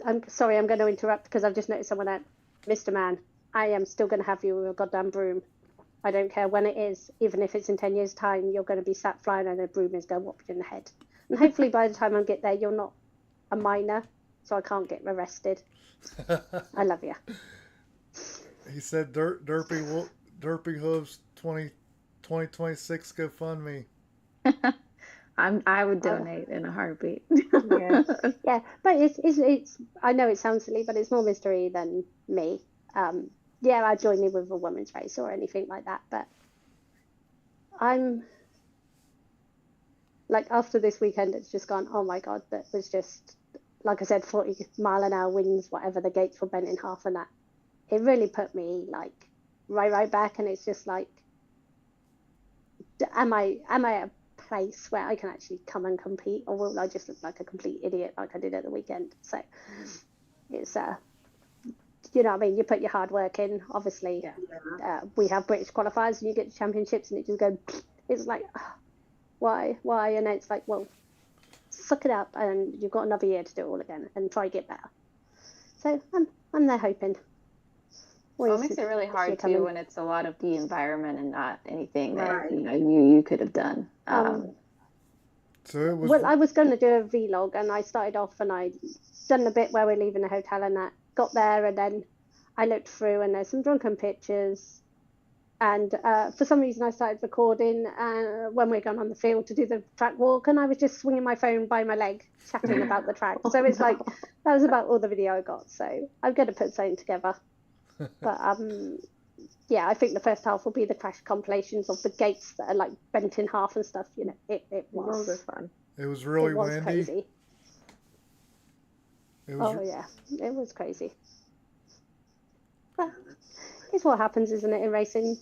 B: I'm sorry, I'm going to interrupt because I've just noticed someone out. Mr. Man, I am still going to have you with a goddamn broom. I don't care when it is, even if it's in 10 years' time, you're going to be sat flying and a broom is going to whop you in the head. And hopefully by the time I get there, you're not a minor, so I can't get arrested. I love you.
A: He said Derpy Hooves 2026 GoFundMe.
C: I would donate in a heartbeat.
D: Yes.
B: Yeah, but it's I know it sounds silly, but it's more mystery than me. Yeah, I'd join in with a women's race or anything like that, but I'm like, after this weekend, it's just gone, oh my God, that was just, like I said, 40-mile-an-hour winds, whatever, the gates were bent in half, and that, it really put me like right back, and it's just like, am I at a place where I can actually come and compete, or will I just look like a complete idiot like I did at the weekend? So it's you know what I mean? You put your hard work in. Obviously,
E: Yeah.
B: we have British qualifiers, and you get to championships, and it just goes. It's like, why? And it's like, well, suck it up, and you've got another year to do it all again and try to get better. So I'm there hoping.
C: Well, it makes it really hard too when it's a lot of the environment and not anything that
E: Right.
C: you could have done.
A: So it was.
B: Well, I was going to do a vlog, and I started off, and I done the bit where we're leaving the hotel, and that got there, and then I looked through, and there's some drunken pictures, and for some reason I started recording when we're going on the field to do the track walk, and I was just swinging my phone by my leg, chatting about the track. So it's like that was about all the video I got. So I'm going to put something together, but yeah, I think the first half will be the crash compilations of the gates that are like bent in half and stuff. You know, it was.
D: Those are fun.
A: It was really
B: It was
A: windy.
B: crazy.
A: It was.
B: Oh yeah, it was crazy. But it's what happens, isn't it, in racing?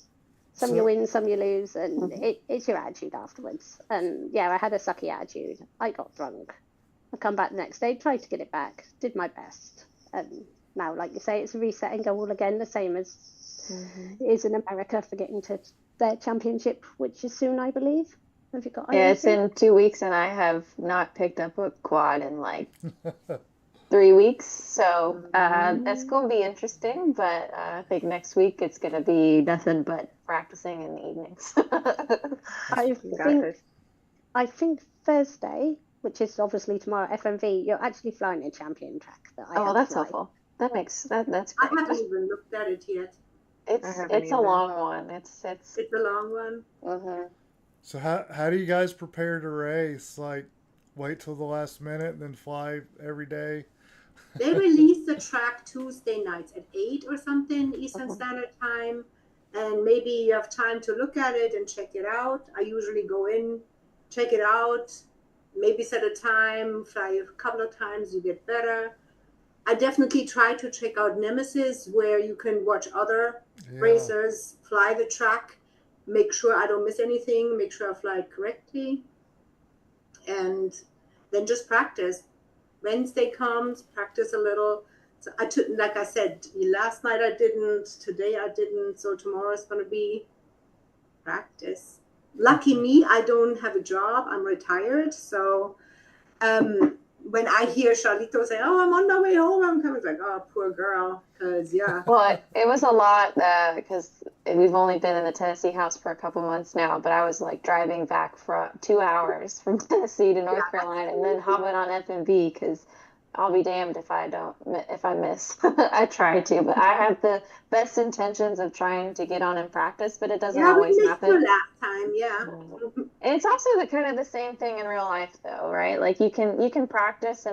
B: Some you win, some you lose, and it's your attitude afterwards. And yeah, I had a sucky attitude. I got drunk. I come back the next day, tried to get it back, did my best, and now, like you say, it's a reset and go all again, the same as it is in America for getting to their championship, which is soon, I believe. Have you got?
C: Yeah, it's in 2 weeks, and I have not picked up a quad in like 3 weeks. So that's going to be interesting. But I think next week it's going to be nothing but practicing in the evenings.
B: I think Thursday, which is obviously tomorrow, FMV, you're actually flying a champion track.
C: That's helpful. That's great.
E: I haven't even looked at it yet.
C: It's a long one. It's
E: a long one.
C: Mm-hmm.
A: So how do you guys prepare to race? Like, wait till the last minute and then fly every day?
E: They release the track Tuesday nights at 8 or something Eastern Standard Time, and maybe you have time to look at it and check it out. I usually go in, check it out, maybe set a time, fly a couple of times, you get better. I definitely try to check out Nemesis, where you can watch other racers fly the track, make sure I don't miss anything, make sure I fly it correctly, and then just practice. Wednesday comes, practice a little. So like I said, last night I didn't, today I didn't, so tomorrow is going to be practice. Lucky me, I don't have a job, I'm retired, so when I hear Charlito say, "Oh, I'm on my way home," I'm kind of like, "Oh, poor girl," because
C: Well, it was a lot because we've only been in the Tennessee house for a couple months now. But I was like driving back for 2 hours from Tennessee to North Carolina, and then hopping on FMV because I'll be damned if I miss. I try to, but I have the best intentions of trying to get on and practice, but it doesn't always happen.
E: We missed you last time,
C: It's also kind of the same thing in real life, though, right? Like you can practice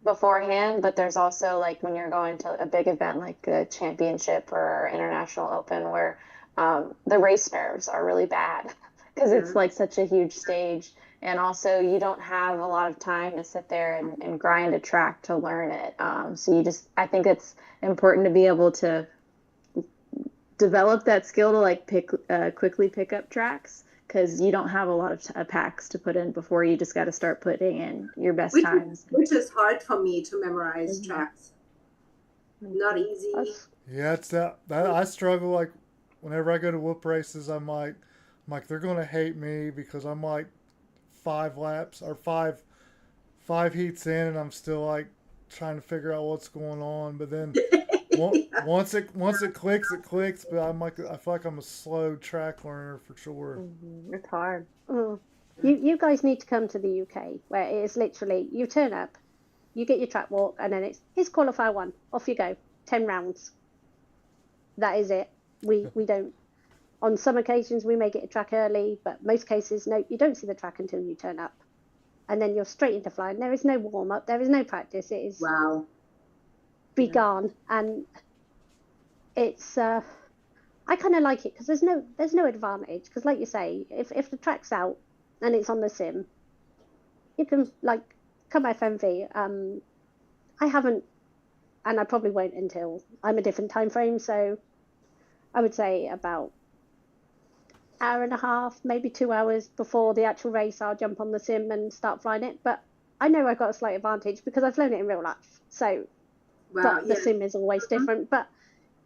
C: beforehand, but there's also like when you're going to a big event like a championship or international open where the race nerves are really bad because it's like such a huge stage. And also, you don't have a lot of time to sit there and grind a track to learn it. So I think it's important to be able to develop that skill to like quickly pick up tracks, because you don't have a lot of packs to put in before. You just got to start putting in your best times.
E: Which is hard for me to memorize tracks. Not easy.
A: Yeah, it's that I struggle. Like whenever I go to whoop races, I'm like they're gonna hate me because I'm like 5 laps or five heats in, and I'm still like trying to figure out what's going on. But then once it clicks, it clicks. But I feel like I'm a slow track learner for sure.
D: It's hard.
B: You guys need to come to the UK, where it is literally you turn up, you get your track walk, and then it's qualifier 1, off you go, 10 rounds. That is it. We don't. On some occasions, we may get a track early, but most cases, no, you don't see the track until you turn up. And then you're straight into flying. There is no warm-up. There is no practice. It is be gone. And it's, I kind of like it because there's no advantage. Because like you say, if the track's out and it's on the sim, you can, like, come FMV. I haven't, and I probably won't until I'm a different time frame. So I would say about hour and a half, maybe 2 hours before the actual race, I'll jump on the sim and start flying it. But I know I've got a slight advantage because I've flown it in real life. So
E: Wow,
B: but the sim is always different. But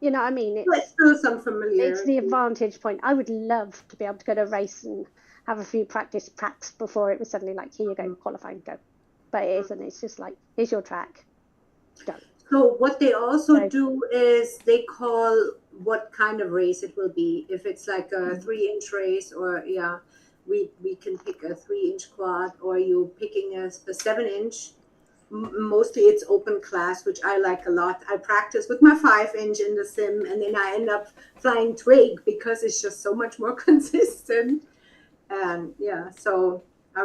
B: you know, I mean,
E: It's still some familiarity.
B: it's the advantage point. I would love to be able to go to a race and have a few practice tracks before it was suddenly like, here you go, qualifying, go. But it isn't. It's just like, here's your track, go.
E: So what they also
B: So-
E: do is they call what kind of race it will be. If it's like a 3-inch race, or we can pick a 3-inch quad, or you picking a 7-inch. Mostly it's open class, which I like a lot. I practice with my 5-inch in the sim, and then I end up flying twig because it's just so much more consistent. And so I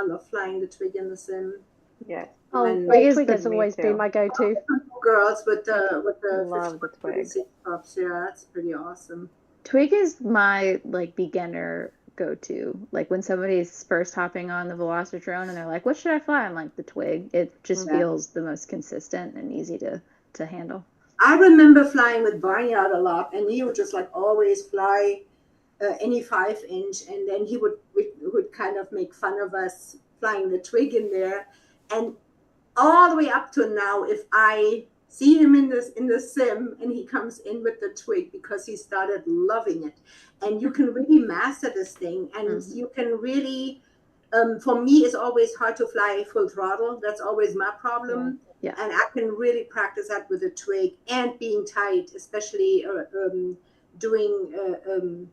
E: love flying the twig in the sim.
D: Yes.
B: Oh,
E: And
B: the twig has
D: Me
B: always been
D: too.
B: my go-to.
E: Girls with the
D: Love the twig.
E: 56 cups, yeah, that's pretty awesome.
C: Twig is my like beginner go-to. Like when somebody's first hopping on the Velocitron and they're like, "What should I fly?" I'm like, the twig. It just feels the most consistent and easy to handle.
E: I remember flying with Barnyard a lot, and he would just like always fly any 5-inch, and then he would kind of make fun of us flying the twig in there. And all the way up to now, if I see him in the sim and he comes in with the twig, because he started loving it, and you can really master this thing, and you can really for me it's always hard to fly full throttle. That's always my problem.
C: Yeah.
E: And I can really practice that with a twig and being tight, especially doing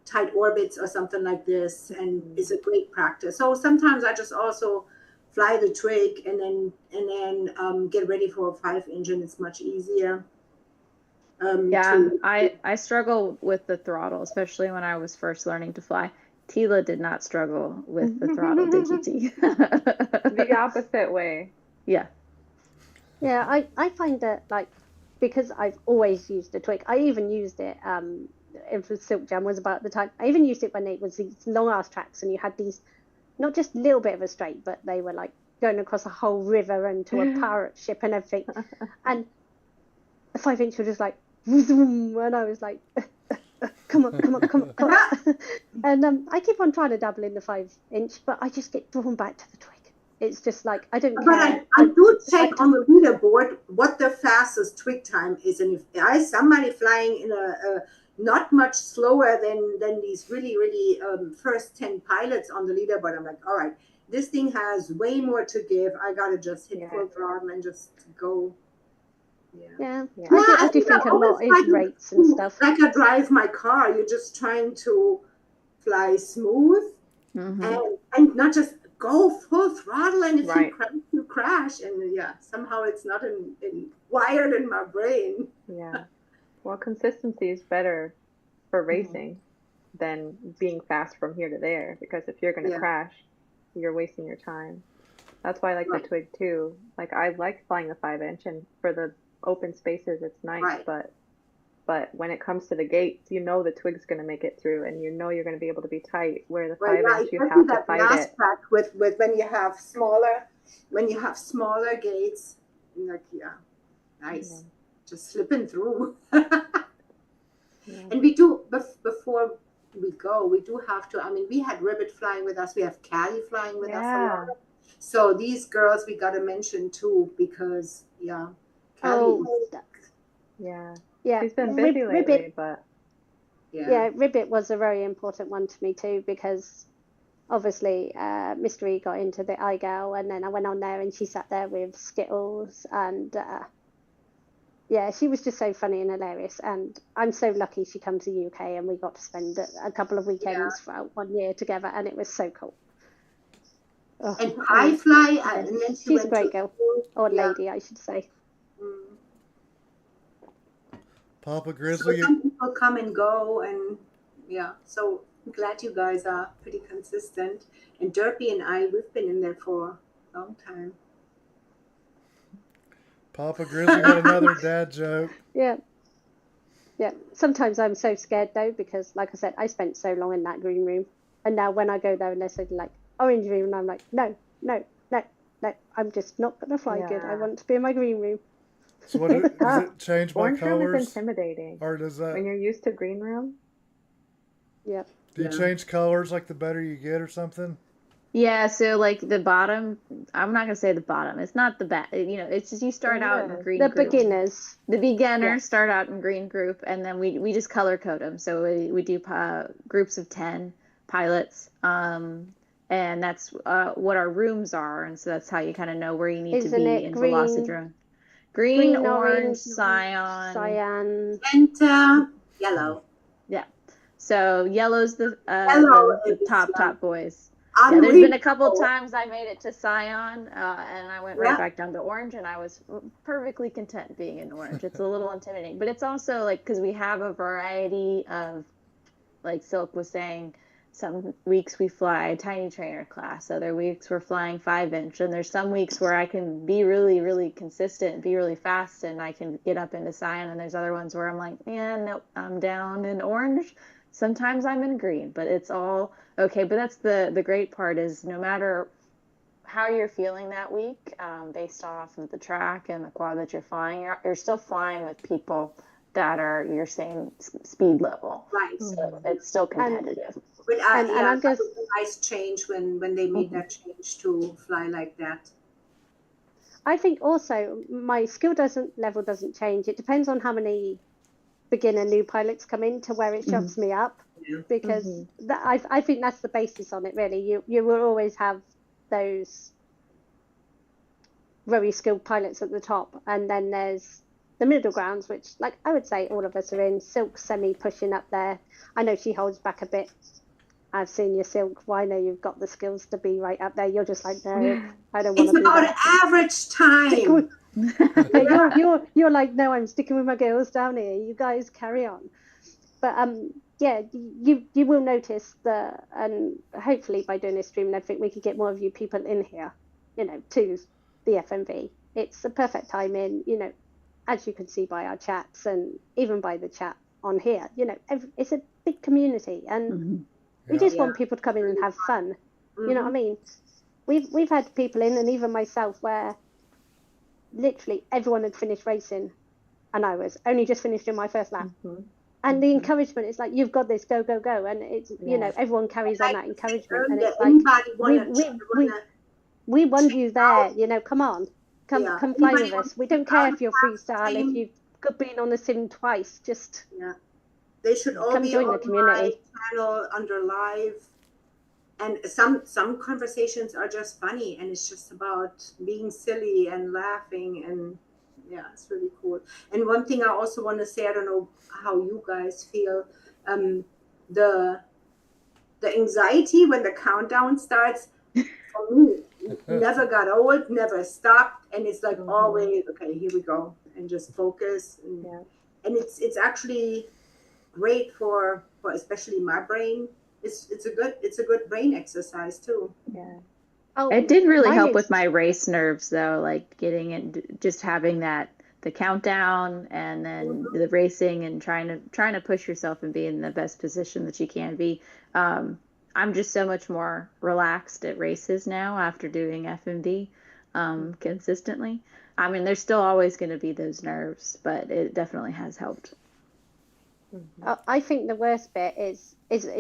E: tight orbits or something like this, and it's a great practice. So sometimes I just also fly the twig and then get ready for a 5-inch, and it's much easier.
C: I struggle with the throttle, especially when I was first learning to fly. Tila did not struggle with the throttle, did you, T?
D: The opposite way.
C: Yeah.
B: Yeah, I find that, like, because I've always used a twig. I even used it if Silk Jam was about the time. I even used it when it was these long ass tracks, and you had these, not just a little bit of a straight, but they were like going across a whole river and to a pirate ship and everything. And the 5-inch was just like, and I was like, come on. And I keep on trying to dabble in the 5-inch, but I just get drawn back to the twig. It's just like, I don't care.
E: But I do check on the leaderboard what the fastest twig time is, and if somebody flying in a not much slower than these really first 10 pilots on the leaderboard, I'm like, all right, this thing has way more to give. I gotta just hit full throttle and just go.
B: Yeah. I do think a lot is rates and stuff.
E: Like I drive my car, you're just trying to fly smooth and not just go full throttle, and if you crash, and somehow it's not wired in my brain.
D: Yeah. Well, consistency is better for racing than being fast from here to there, because if you're going to crash, you're wasting your time. That's why I like the twig too. Like, I like flying the 5-inch, and for the open spaces it's nice, but when it comes to the gates, you know the twig's going to make it through, and you know you're going to be able to be tight, where the 5-inch you have to fight it.
E: With when you have smaller gates, like nice, just slipping through. And we do, before we go, we do have to, I mean, we had Ribbit flying with us, we have Callie flying with us a lot. So these girls we got to mention too, because Callie
D: she's been busy lately,
B: Ribbit,
D: but
B: Ribbit was a very important one to me too, because obviously Mystery got into the iGal, and then I went on there and she sat there with Skittles, and she was just so funny and hilarious, and I'm so lucky she comes to the UK and we got to spend a couple of weekends throughout 1 year together, and it was so cool.
E: And I fly, and then
B: she's a great girl, or lady, I should say.
A: Papa Grizzly.
E: So some people come and go, and so I'm glad you guys are pretty consistent. And Derpy and I, we've been in there for a long time.
A: Papa Grizzly got another dad joke.
B: Yeah. Sometimes I'm so scared though, because like I said, I spent so long in that green room, and now when I go there and they're saying like orange room, and I'm like, no, I'm just not gonna fly good. I want to be in my green room.
A: So does it change my
D: orange
A: colors?
D: room is intimidating.
A: Or does that,
D: when you're used to green room?
B: Yeah.
A: Do you change colors like the better you get or something?
C: Yeah, so like the bottom, I'm not gonna say the bottom. It's not the bad, it's just you start out in
D: Yeah.
C: green
B: The
C: group.
B: beginners.
C: The
B: Yeah.
C: beginners start out in green group, and then we just color code them. So we do groups of 10 pilots, and that's what our rooms are, and so that's how you kind of know where you need to
B: Isn't
C: be
B: it
C: in
B: green,
C: Velocidrone. Green,
B: green,
C: orange,
B: orange,
C: cyan,
B: cyan?
E: And yellow.
C: yeah. So yellow's
E: Yellow
C: the
E: is
C: top boys. Yeah, there's been a couple
E: unreadable.
C: times I made it to cyan, and I went right
E: Yeah.
C: back down to orange, and I was perfectly content being in orange. It's a little intimidating, but it's also like because we have a variety of, like Silk was saying, some weeks we fly tiny trainer class, other weeks we're flying 5-inch, and there's some weeks where I can be really, really consistent, be really fast, and I can get up into cyan, and there's other ones where I'm like, yeah, nope, I'm down in orange. Sometimes I'm in green, but it's all okay. But that's the great part is no matter how you're feeling that week, based off of the track and the quad that you're flying, you're still flying with people that are your same speed level.
E: Right.
C: So it's still competitive.
E: But
B: And
E: yeah,
B: I'm
E: that
B: just,
E: was a nice change when they made that change to fly like that.
B: I think also my skill level doesn't change. It depends on how many beginner new pilots come in to where it shoves me up,
E: Yeah.
B: because I think that's the basis on it really. You will always have those very skilled pilots at the top, and then there's the middle grounds, which like I would say all of us are in. Silk semi pushing up there. I know she holds back a bit. I've seen your Silk. Well, I know you've got the skills to be right up there. You're just like, no, I don't want
E: It's
B: to be
E: about
B: there.
E: average
B: Stick
E: time.
B: with- yeah, you're like, no, I'm sticking with my girls down here. You guys carry on. But yeah, you will notice and hopefully by doing this stream and everything, we can get more of you people in here, to the FMV. It's the perfect time in, as you can see by our chats and even by the chat on here. It's a big community, and we just want people to come in and have fun. You know what I mean? We've had people in, and even myself, where literally everyone had finished racing, and I was only just finished in my first lap. And the encouragement is like, you've got this, go, go, go. And it's, everyone carries on that encouragement. And it's like, we want you there, come on, come fly with us. We don't care if you're freestyle, if you've been on the sim twice, just
E: they should all
B: come
E: be
B: join
E: on
B: the community.
E: my channel under live. And some conversations are just funny, and it's just about being silly and laughing, and yeah, it's really cool. And one thing I also want to say, I don't know how you guys feel, the anxiety when the countdown starts, for me, never got old, never stopped, and it's like always, okay, here we go, and just focus, and it's actually great for especially my brain. It's a good brain exercise too.
D: Yeah.
B: Oh,
C: It did really help
B: mine
C: with
B: is-
C: my race nerves though, like getting it, just having the countdown and then the racing and trying to push yourself and be in the best position that you can be. I'm just so much more relaxed at races now after doing FMV consistently. I mean, there's still always going to be those nerves, but it definitely has helped.
B: I think the worst bit is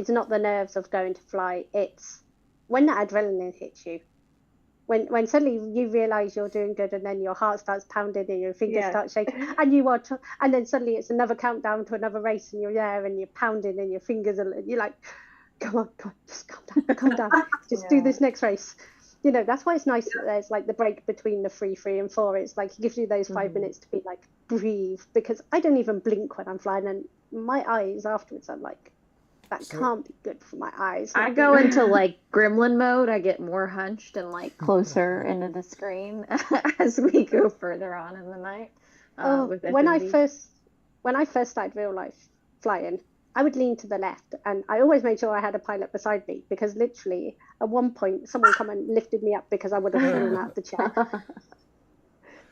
B: not the nerves of going to fly. It's when that adrenaline hits you. When suddenly you realize you're doing good, and then your heart starts pounding and your fingers start shaking, and and then suddenly it's another countdown to another race, and you're there and you're pounding and your fingers are, you're like, come on, just calm down, just do this next race. That's why it's nice that there's like the break between the 3, 3, and 4. It's like it gives you those 5 minutes to be like, breathe, because I don't even blink when I'm flying, and my eyes afterwards, I'm like, that can't be good for my eyes.
C: I go into like gremlin mode. I get more hunched and like closer into the screen as we go further on in the night.
B: When I first started real life flying, I would lean to the left, and I always made sure I had a pilot beside me, because literally at one point someone come and lifted me up because I would have fallen out of the chair.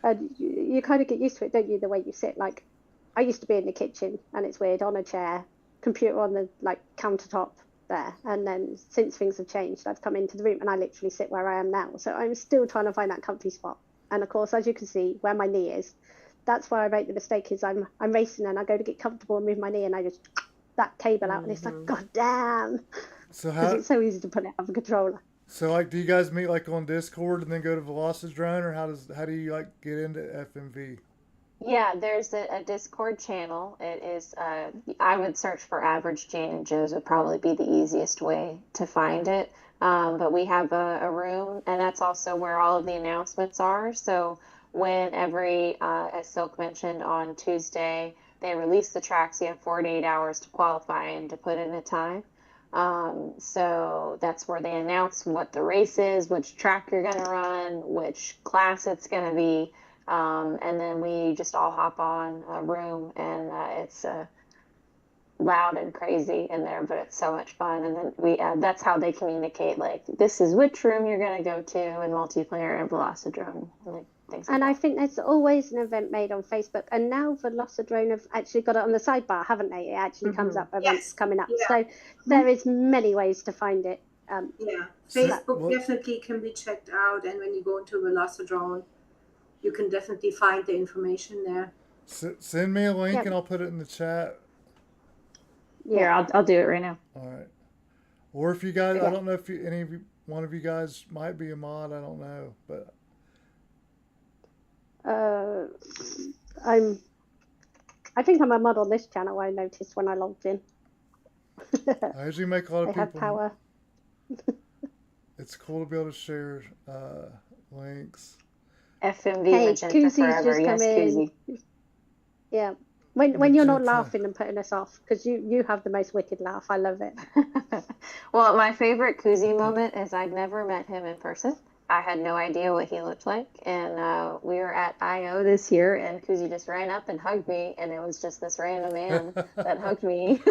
B: And you kind of get used to it, don't you? The way you sit. Like, I used to be in the kitchen, and it's weird, on a chair, computer on the like countertop there, and then since things have changed, I've come into the room and I literally sit where I am now. So I'm still trying to find that comfy spot. And of course, as you can see, where my knee is, that's where I make the mistake. Is I'm racing and I go to get comfortable and move my knee, and I just that cable out, and it's like, god damn,
A: So
B: because it's so easy to put it out of control.
A: So like, do you guys meet like on Discord and then go to Velocidrone, or how do you like get into FMV?
C: Yeah, there's a Discord channel. It is, I would search for Average Jane and Joe's would probably be the easiest way to find it. But we have a room, and that's also where all of the announcements are. So when as Silk mentioned on Tuesday, they release the tracks, you have 48 hours to qualify and to put in a time. So that's where they announce what the race is, which track you're going to run, which class it's going to be. And then we just all hop on a room, and it's loud and crazy in there, but it's so much fun. And then that's how they communicate, like, this is which room you're going to go to in multiplayer and Velocidrome, like things like
B: And
C: that.
B: I think there's always an event made on Facebook, and now Velocidrone have actually got it on the sidebar, haven't they? It actually comes up events coming up.
E: Yeah.
B: So there is many ways to find it.
E: Yeah,
A: So-
E: Facebook
A: Well-
E: definitely can be checked out, and when you go into Velocidrone, you can definitely find the information there.
A: Send me a link
B: Yep.
A: and I'll put it in the chat.
C: Here, I'll do it right now.
A: All right. Or if you guys, I
B: Yeah.
A: don't know if one of you guys might be a mod. I don't know, but
B: I think I'm a mod on this channel. I noticed when I logged in.
A: I usually make a lot
B: I
A: of
B: have
A: people.
B: power.
A: It's cool to be able to share links.
C: FMV
B: Hey,
C: Magenta
B: Koozy's
C: forever.
B: just
C: Yes,
B: come in.
C: Koozy.
B: Yeah. When you're not
A: Magenta.
B: laughing and putting us off, because you have the most wicked laugh. I love it.
C: Well, my favorite Koozie moment is I'd never met him in person. I had no idea what he looked like, and we were at I/O this year, and Koozie just ran up and hugged me, and it was just this random man that hugged me.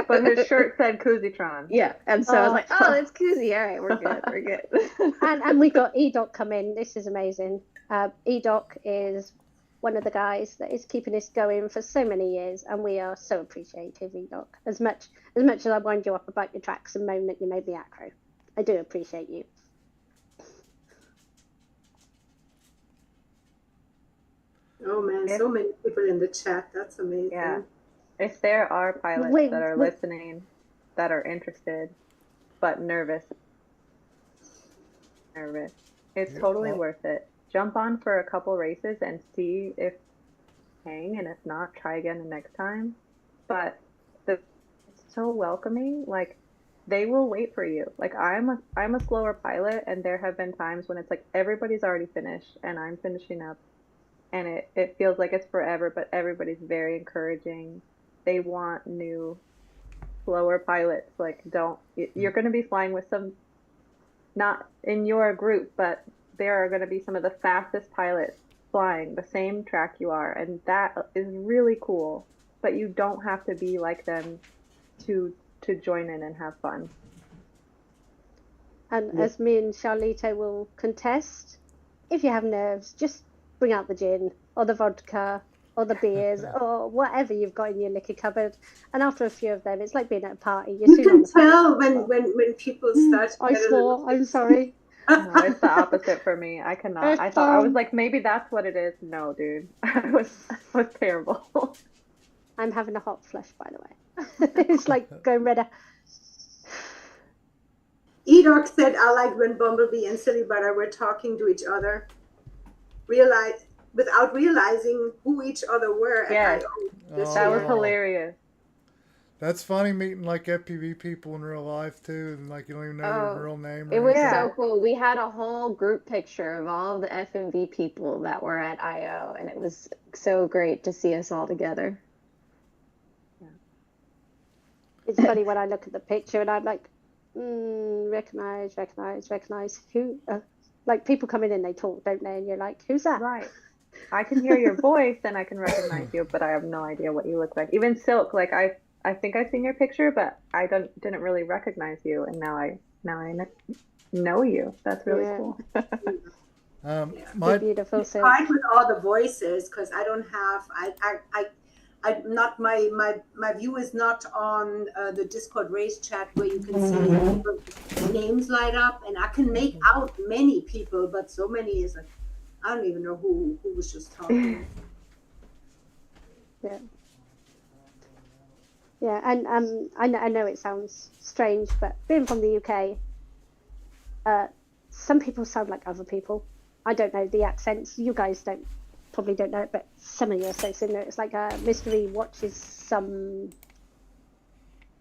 D: But his shirt said Koozytron.
C: Yeah, and so I was
B: Oh.
C: like, "Oh, it's Koozie. All right, we're good. We're good."
B: And we got Edoc come in. This is amazing. Edoc is one of the guys that is keeping this going for so many years, and we are so appreciative, Edoc. As much as I wind you up about your tracks and moan that you made me acro, I do appreciate you.
E: Oh man,
D: If-
E: so many people in the chat. That's amazing.
D: Yeah. If there are pilots
B: Wait,
D: that are
B: wait.
D: listening, that are interested, but nervous, it's
A: Yeah.
D: totally worth it. Jump on for a couple races and see if hang, and if not, try again the next time. But it's so welcoming. Like, they will wait for you. Like, I'm a slower pilot, and there have been times when it's like everybody's already finished and I'm finishing up, and it feels like it's forever, but everybody's very encouraging. They want new slower pilots. Like, you're going to be flying with some, not in your group, but there are going to be some of the fastest pilots flying the same track you are, and that is really cool. But you don't have to be like them to join in and have fun.
B: And
A: Yeah.
B: as me and Charlito will contest, if you have nerves, just bring out the gin or the vodka or the beers or whatever you've got in your liquor cupboard. And after a few of them, it's like being at a party. You're
E: You
B: soon
E: can
B: on the
E: tell when people start. to
B: I
E: get a
B: swore.
E: little-
B: I'm sorry.
D: No, it's the opposite for me. I cannot. I thought I was like, maybe that's what it is. No, dude, I was terrible.
B: I'm having a hot flush, by the way. It's like going red.
E: Edoc said, "I like when Bumblebee and Silly Butter were talking to each other, without realizing who each other were." at
D: Yes.
E: I/O this
D: That was
E: year.
D: hilarious.
A: That's funny meeting like FPV people in real life too, and like you don't even know
C: Oh,
A: their real name. Or
C: It was
A: anything.
C: so cool. We had a whole group picture of all of the FMV people that were at I/O, and it was so great to see us all together.
B: It's funny when I look at the picture and I'm like, recognize. Who? Like people come in and they talk, don't they? And you're like, who's that?
D: Right. I can hear your voice and I can recognize you, but I have no idea what you look like. Even Silk, like I think I've seen your picture, but I didn't really recognize you, and now I know you. That's really
B: Yeah.
D: cool.
E: Yeah.
B: You're
A: My
B: beautiful, Sil.
E: Fine with all the voices, because I don't have. I not my view is not on the Discord race chat where you can see people's names light up, and I can make out many people, but so many is like I don't even know who was just talking.
B: Yeah, and I know it sounds strange, but being from the UK, some people sound like other people. I don't know the accents. You guys probably don't know it, but some of you are so similar. It's like a mystery watches some,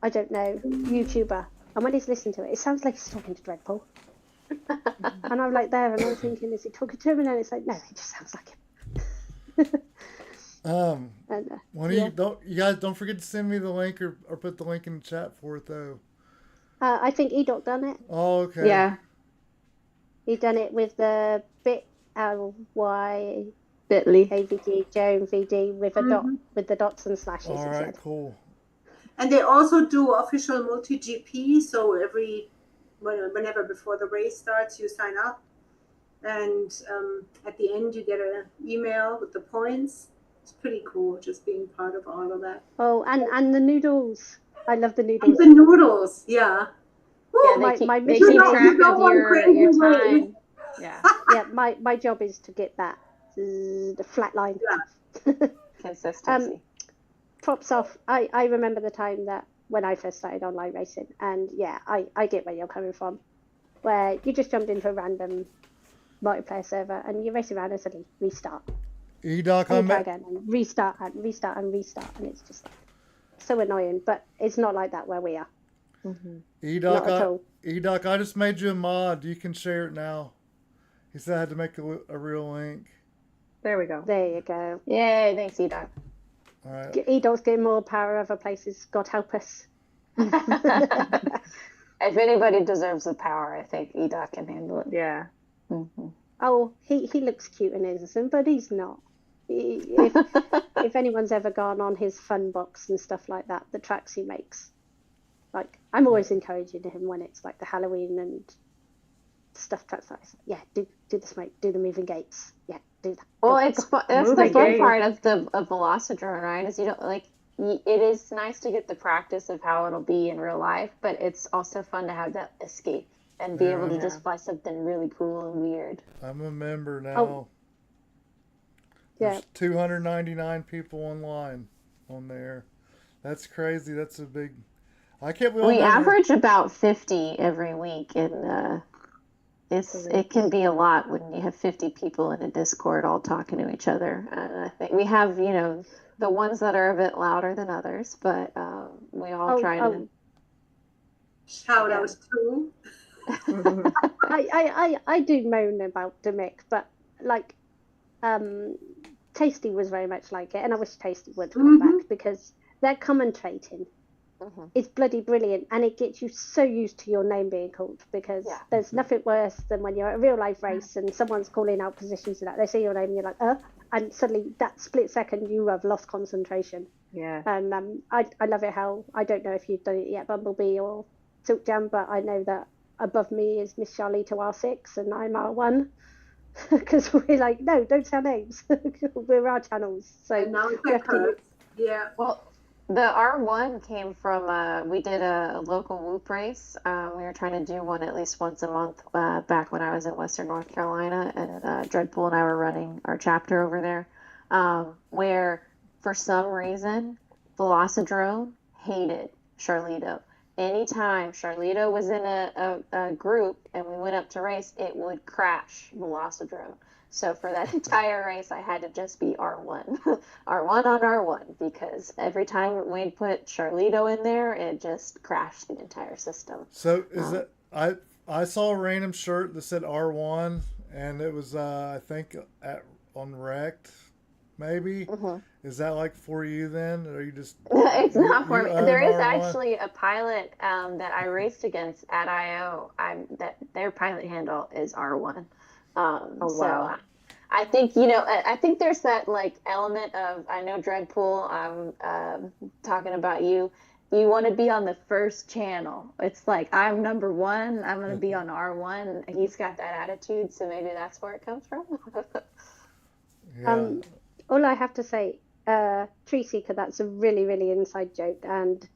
B: I don't know, YouTuber, and when he's listening to it, it sounds like he's talking to Dreadpool. And I'm like there, and I'm thinking, is he talking to him? And it's like, no, he just sounds like him. And,
A: you guys don't forget to send me the link or put the link in the chat for it though.
B: I think Edoc done it.
A: Oh, okay.
C: Yeah.
B: He done it with the bit.ly
C: Bitly.
B: AVG Joan VD with a dot with the dots and slashes.
A: All right, cool.
E: And they also do official multi-GP, so whenever before the race starts, you sign up, and at the end you get an email with the points. It's pretty cool, just being part of all of that.
B: Oh, and the noodles. I love the noodles.
E: And the noodles, yeah.
C: Yeah, they keep track of your time. Yeah.
B: Yeah, my job is to get that the flat line.
E: Yeah.
C: Consistency.
B: Props off. I remember the time that when I first started online racing, and yeah, I get where you're coming from, where you just jumped into a random multiplayer server and you race around and suddenly restart.
A: Edoc,
B: again and restart, and it's just like, so annoying. But it's not like that where we are.
A: Edoc, I just made you a mod. You can share it now. He said I had to make a real link.
D: There we go.
B: There you go.
C: Yay, thanks, Edoc.
A: All right.
B: Edoc's getting more power other places. God help us.
C: If anybody deserves the power, I think Edoc can handle it.
D: Yeah.
B: Oh, he looks cute and innocent, but he's not. If anyone's ever gone on his fun box and stuff like that, the tracks he makes, like, I'm always encouraging him when it's like the Halloween and stuff tracks like, yeah, do the smoke, do the moving gates, yeah, do that.
C: Well, that's the fun part of the Velocidrone, right? Is you don't like. It is nice to get the practice of how it'll be in real life, but it's also fun to have that escape and be able to just fly something really cool and weird.
A: I'm a member now.
B: Oh. Yeah.
A: There's 299 people online on there. That's crazy. That's a big. I can't believe
C: we average about 50 every week, and it can be a lot when you have 50 people in a Discord all talking to each other. And I think we have the ones that are a bit louder than others, but we all try to
E: shout out too.
B: I do moan about Demick, but like Tasty was very much like it, and I wish Tasty would come back, because their commentating is bloody brilliant, and it gets you so used to your name being called, because there's nothing worse than when you're at a real life race and someone's calling out positions and that, they say your name and you're like, and suddenly that split second you have lost concentration.
D: Yeah.
B: And I love it how, I don't know if you've done it yet, Bumblebee or Silk Jam, but I know that above me is Miss Charlita R6 and I'm R1, because we're like, no, don't say names. We're our channels, so
E: and now
B: we have to.
E: Yeah.
C: Well, the R1 came from we did a local whoop race. We were trying to do one at least once a month back when I was in Western North Carolina, and Dreadpool and I were running our chapter over there, where for some reason Velocidrone hated Charlito. Anytime Charlito was in a group and we went up to race, it would crash Velocidrone. So for that entire race, I had to just be R1. R1 on R1, because every time we'd put Charlito in there, it just crashed the entire system.
A: So is it, I saw a random shirt that said R1, and it was, I think, on Wrecked, maybe? Is that like for you then? Or are you just...
C: It's not for me. There is actually a pilot that I raced against at I.O. That their pilot handle is R1. So I think, I think there's that like element of, I know Dreadpool, I'm talking about you. You want to be on the first channel. It's like, I'm number one, I'm going to be on R1. He's got that attitude, so maybe that's where it comes from.
B: All I have to say, Tree Seeker, that's a really, really inside joke, and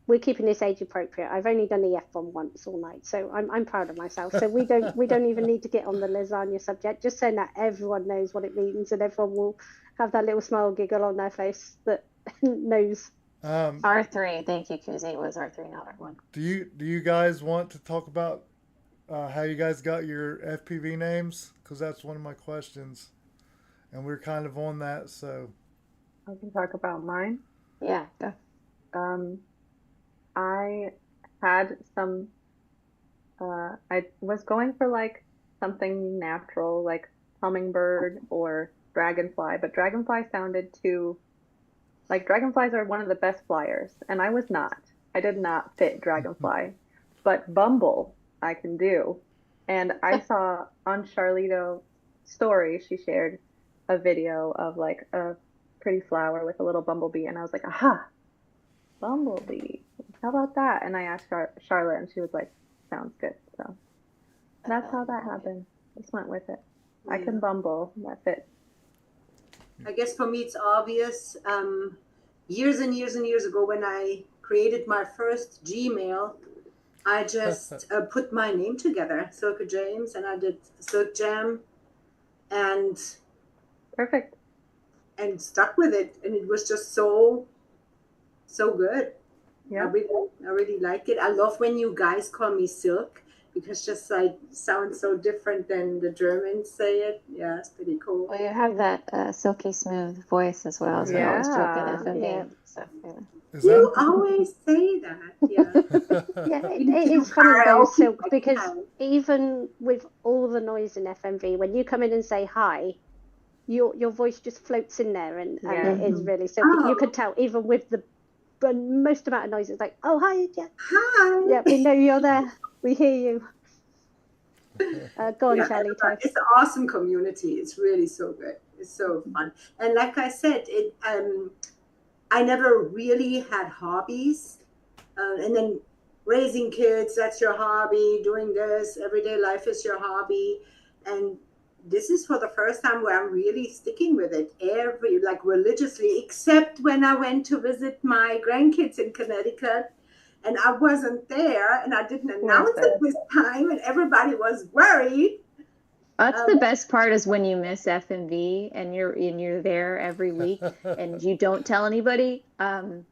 B: we're keeping this age appropriate. I've only done the F-bomb once all night, so I'm proud of myself. So we don't even need to get on the lasagna subject. Just saying that everyone knows what it means, and everyone will have that little smile giggle on their face that knows.
C: R3, thank you, Kuzi. It was R3, not R1.
A: Do you guys want to talk about how you guys got your FPV names, because that's one of my questions, and we're kind of on that. So
D: I can talk about mine.
C: Yeah.
D: Um, I had some, I was going for like something natural, like hummingbird or dragonfly, but dragonfly sounded too, like dragonflies are one of the best flyers, and I was not. I did not fit dragonfly, but Bumble I can do. And I saw on Charlito's story, she shared a video of like a pretty flower with a little bumblebee, and I was like, aha, Bumblebee. How about that? And I asked Charlotte, and she was like, sounds good. So that's how that happened. Just went with it. I can bumble. That fits.
E: I guess for me it's obvious. Years and years and years ago, when I created my first Gmail, I just put my name together, Silke James, and I did Silk Jam, and
D: Perfect.
E: stuck with it, and it was just so good.
D: Yeah.
E: I really like it. I love when you guys call me Silk, because just like sounds so different than the Germans say it. Yeah, it's pretty cool.
C: Well, you have that silky smooth voice as well, as we always joke at FMV.
B: Yeah.
C: So, yeah.
A: is
E: You
A: that?
E: always say that. Yeah.
B: Yeah,
E: We need
B: it
E: to do
B: is funny though,
E: karaoke
B: Silk,
E: next
B: because
E: time.
B: even with all the noise in FMV, when you come in and say hi, your voice just floats in there, and
D: Yeah.
B: it is really silky.
E: Oh.
B: You could tell even with the most amount of noise. It's like, oh hi, yeah,
E: Hi.
B: yeah, we know you're there, we hear you. Go on,
E: Yeah,
B: Charlito.
E: it's an awesome community. It's really so good. It's so fun. And like I said, I never really had hobbies. And then raising kids, that's your hobby. Doing this, everyday life is your hobby. And this is for the first time where I'm really sticking with it like religiously, except when I went to visit my grandkids in Connecticut. And I wasn't there, and I didn't announce it this time, and everybody was worried.
C: That's the best part, is when you miss FMV and you're there every week and you don't tell anybody.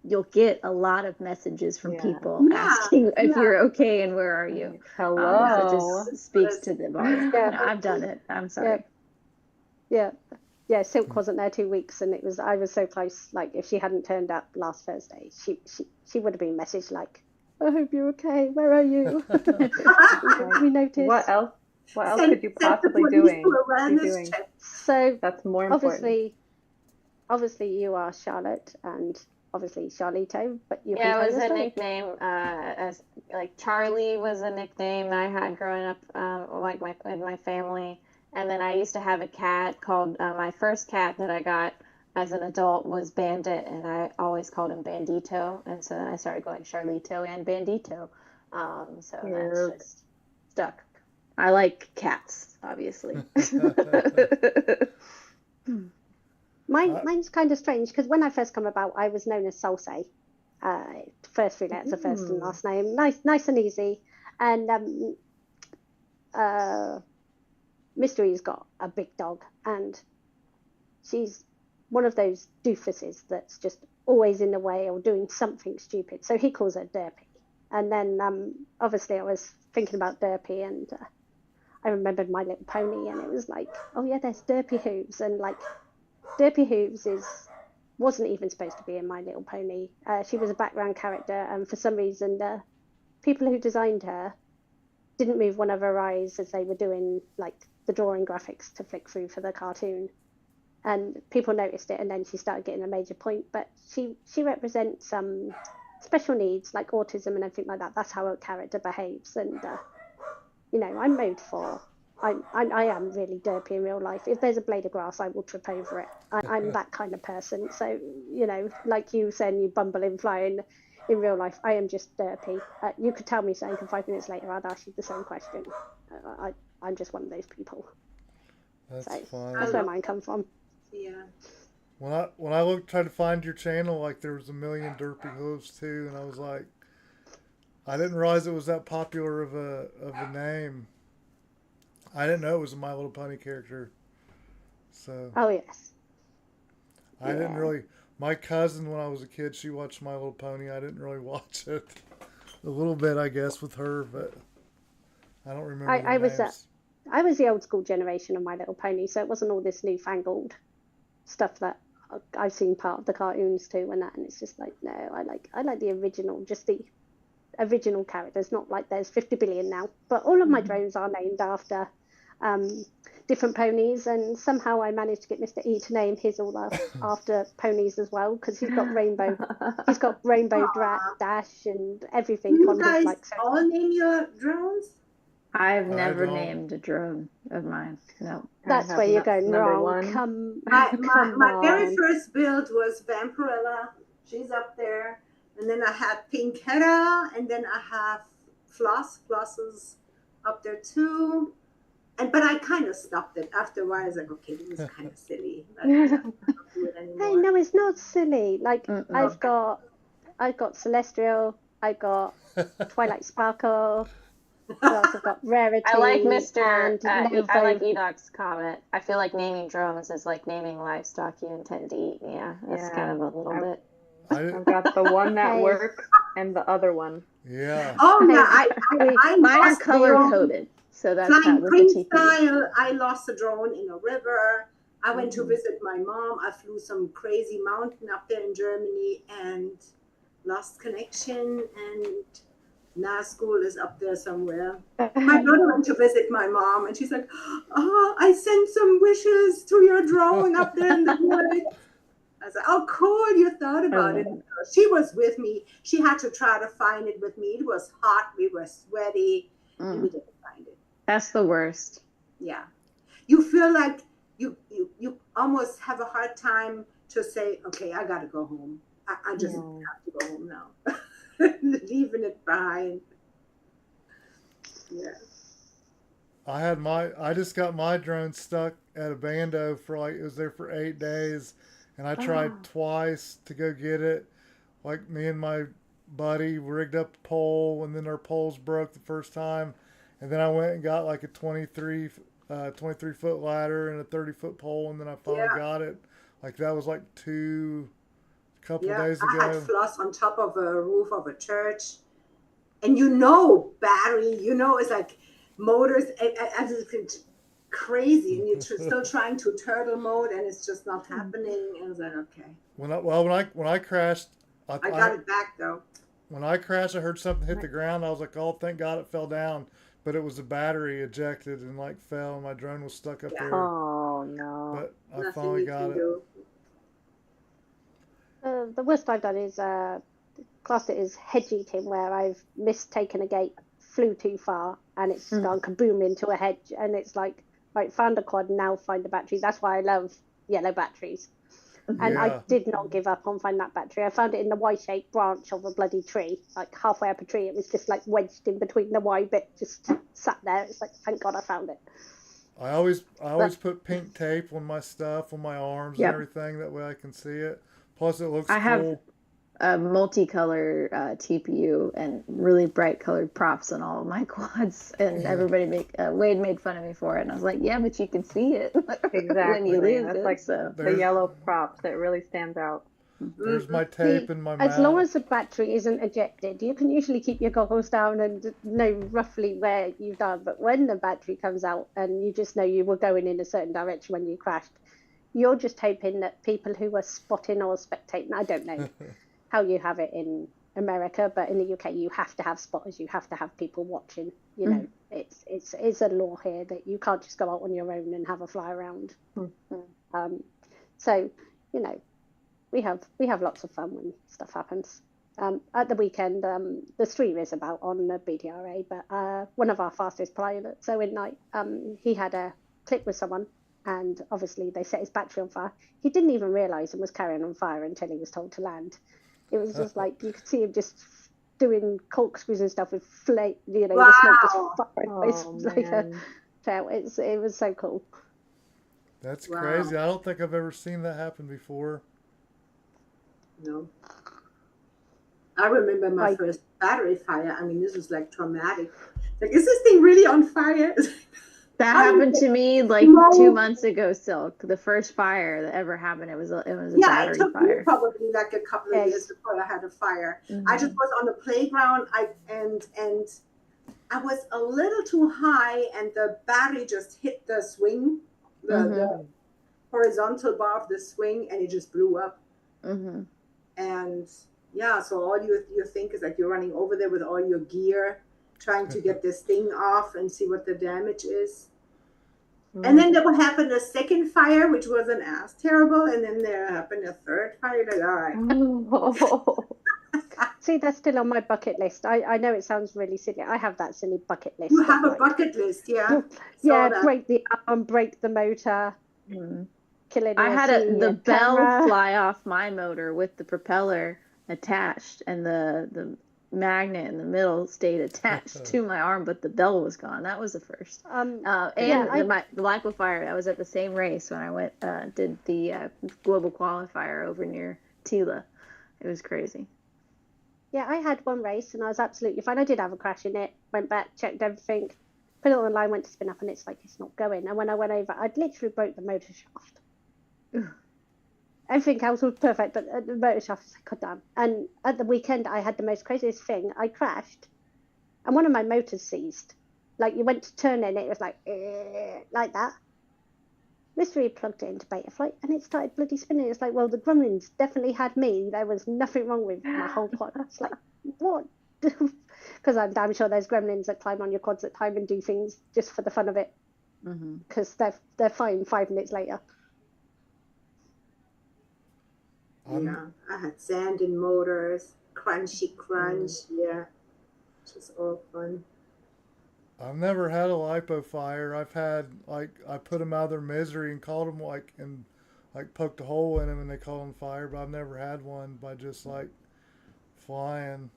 C: You'll get a lot of messages from people asking if you're okay and where are you.
D: Hello.
C: So it just speaks to the volume.
B: Yeah.
C: No, I've done it. I'm sorry.
B: Yeah, Silk wasn't there 2 weeks, and I was so close. Like, if she hadn't turned up last Thursday, she would have been messaged like, I hope you're okay, where are you? We noticed.
D: What else could you possibly be doing?
B: So
D: That's more important.
B: obviously you are Charlotte, and obviously Charlito, but you can
C: Yeah,
B: tell
C: it was
B: your
C: a
B: story.
C: nickname. As like Charlie was a nickname I had growing up, like in my family. And then I used to have a cat called my first cat that I got as an adult was Bandit, and I always called him Bandito. And so then I started going Charlito and Bandito. So that's just stuck. I like cats, obviously.
B: Mine's kind of strange, because when I first come about, I was known as Salsa. First 3 letters, the first and last name, nice and easy. And Mystery's got a big dog, and she's one of those doofuses that's just always in the way or doing something stupid. So he calls her Derpy. And then obviously I was thinking about Derpy, and I remembered My Little Pony, and it was like, oh yeah, there's Derpy Hooves, and like Derpy Hooves wasn't even supposed to be in My Little Pony. She was a background character, and for some reason the people who designed her didn't move one of her eyes as they were doing like the drawing graphics to flick through for the cartoon, and people noticed it, and then she started getting a major point. But she represents special needs like autism and everything like that. That's how a character behaves, and I'm made for. I am really derpy in real life. If there's a blade of grass, I will trip over it. I'm that kind of person. So, like you saying you bumble and fly in real life, I am just derpy. You could tell me something, and 5 minutes later, I'd ask you the same question. I'm just one of those people.
A: That's
B: so
A: fine.
B: That's where mine come from.
E: Yeah.
A: When I tried to find your channel, like there was a million Derpy Hooves too, and I was like, I didn't realize it was that popular of a name. I didn't know it was a My Little Pony character. So.
B: Oh yes.
A: I didn't really. My cousin, when I was a kid, she watched My Little Pony. I didn't really watch it. A little bit, I guess, with her, but I don't remember
B: I
A: the
B: was
A: names.
B: I was the old school generation of My Little Pony, so it wasn't all this newfangled stuff that I've seen part of the cartoons too and that, and it's just like, no, I like the original, just the original characters, not like there's 50 billion now. But all of my drones are named after different ponies, and somehow I managed to get Mr. E to name his all after ponies as well, because he's got Rainbow Dash and everything
E: You
B: on his
E: guys
B: like.
E: all name your drones?
C: I've
A: I
C: never
A: don't.
C: named a drone of mine. No.
B: That's
D: have
B: where you're going
D: number
B: wrong.
D: one.
B: Come
E: My very
B: on.
E: first build was Vampirella. She's up there. And then I have Pinketta, and then I have Floss is up there too. But I kind of stopped it after a while. I was like, okay, this is kind of silly. I don't do it anymore.
B: Hey, no, it's not silly. Like
C: Mm-mm.
B: I've got Celestial, I got Twilight Sparkle. I've got Rarity.
C: I like Mr.
B: And
C: I like Enoch's comment. I feel like naming drones is like naming livestock you intend to eat. Yeah, that's kind of a little bit.
D: I've got the one that works and the other one.
A: Yeah.
E: Oh, yeah. I
C: Mine are
E: lost
C: color
E: drone.
C: coded, so that's
E: Flying
C: with
E: Prince
C: the TP.
E: style. I lost a drone in a river. I went to visit my mom. I flew some crazy mountain up there in Germany and lost connection. And Nazgul is up there somewhere. My brother went to visit my mom, and she's like, "Oh, I sent some wishes to your drone up there in the woods." I was like, "Oh, cool! You thought about it." She was with me. She had to try to find it with me. It was hot. We were sweaty. And we didn't find it.
C: That's the worst.
E: Yeah, you feel like you almost have a hard time to say, "Okay, I gotta go home. I just have to go home now." Leaving it behind. Yeah.
A: I just got my drone stuck at a bando for like, it was there for 8 days, and I tried twice to go get it. Like, me and my buddy rigged up the pole, and then our poles broke the first time, and then I went and got like a 23 foot ladder and a 30-foot pole, and then I finally got it. Like, that was like couple days ago.
E: I had Floss on top of a roof of a church, and battery, it's like motors, and it's crazy, and you're still trying to turtle mode, and it's just not happening. And I was like, okay.
A: When I crashed,
E: I got it back though.
A: When I crashed, I heard something hit the ground. I was like, oh, thank God it fell down. But it was a battery ejected and like fell, and my drone was stuck up there.
D: Oh no!
A: But I
E: Nothing
A: finally
E: you
A: got
E: can
A: it.
E: do.
B: The worst I've done is classed it as hedge eating, where I've mistaken a gate, flew too far, and it's gone kaboom into a hedge, and it's like, right, found a quad, now find the battery. That's why I love yellow batteries. And I did not give up on finding that battery. I found it in the Y-shaped branch of a bloody tree, like halfway up a tree. It was just like wedged in between the Y bit, just sat there. It's like, thank God I found it.
A: I always put pink tape on my stuff, on my arms and everything. That way I can see it. Plus, it looks cool.
C: I have a multicolor TPU and really bright colored props on all of my quads, and everybody Wade made fun of me for it, and I was like, yeah, but you can see it
D: Exactly.
C: when you lose
D: That's
C: it.
D: like
C: So
D: the yellow props that really stands out.
A: There's my tape and my mount.
B: As long as the battery isn't ejected, you can usually keep your goggles down and know roughly where you've done. But when the battery comes out and you just know you were going in a certain direction when you crashed, you're just hoping that people who were spotting or spectating, I don't know how you have it in America, but in the UK you have to have spotters, you have to have people watching. You know, it's a law here that you can't just go out on your own and have a fly around. So, we have lots of fun when stuff happens. At the weekend, the stream is about on the BDRA, but one of our fastest pilots, Owen Knight, he had a clip with someone, and obviously they set his battery on fire. He didn't even realise it was carrying on fire until he was told to land. It was just like, you could see him just doing corkscrews and stuff with flame, the smoke just firing. It was so cool.
A: That's crazy. I don't think I've ever seen that happen before.
E: No. I remember my first battery fire. I mean, this was like traumatic. Like, is this thing really on fire?
C: That happened to me like 2 months ago, Silk. The first fire that ever happened, it was a battery
E: it took
C: fire.
E: Me probably like a couple of years before I had a fire. I just was on the playground, and I was a little too high, and the battery just hit the swing, the horizontal bar of the swing, and it just blew up. And yeah, so all you think is like you're running over there with all your gear, trying to get this thing off and see what the damage is. And then there would happen a second fire, which wasn't as terrible, and then there happened a third fire. Like, all right.
B: See, that's still on my bucket list. I know it sounds really silly. I have that silly bucket list.
E: You have a bucket list, yeah.
B: Yeah, break the arm, break the motor.
C: I had the bell fly off my motor with the propeller attached, and the magnet in the middle stayed attached to my arm, but the bell was gone. That was the first. The liquefier, I was at the same race when I went did the global qualifier over near Tila. It was crazy.
B: Yeah, I had one race and I was absolutely fine. I did have a crash in it. Went back, checked everything, put it online, went to spin up, and it's like it's not going. And when I went over, I'd literally broke the motor shaft. Everything else was perfect, but the motor shaft was like, God damn. And at the weekend, I had the most craziest thing. I crashed, and one of my motors seized. Like, you went to turn in, it was like that. Mystery plugged it into Betaflight, and it started bloody spinning. It's like, well, the gremlins definitely had me. There was nothing wrong with my whole quad. It's like, what? Because I'm damn sure there's gremlins that climb on your quads at time and do things just for the fun of it. Because they're fine 5 minutes later.
E: Yeah, I had sand in motors, crunchy crunch, yeah. Just all fun.
A: I've never had a lipo fire. I've had, like, I put them out of their misery and caught them, like, and like poked a hole in them and they caught on fire, but I've never had one by just like flying.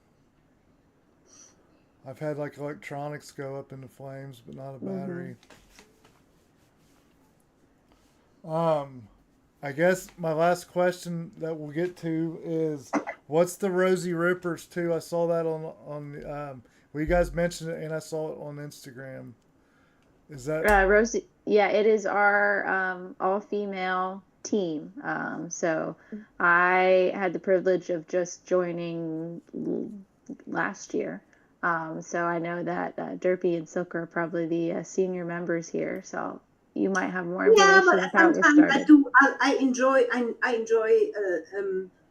A: I've had like electronics go up into flames, but not a battery. I guess my last question that we'll get to is, what's the Rosie Rippers too? I saw that on well, you guys mentioned it, and I saw it on Instagram. Is that
C: Rosie? Yeah, it is our all-female team. So I had the privilege of just joining last year. So I know that Derpy and Silk are probably the senior members here. So you might have more information.
E: Yeah, but sometimes I do. I enjoy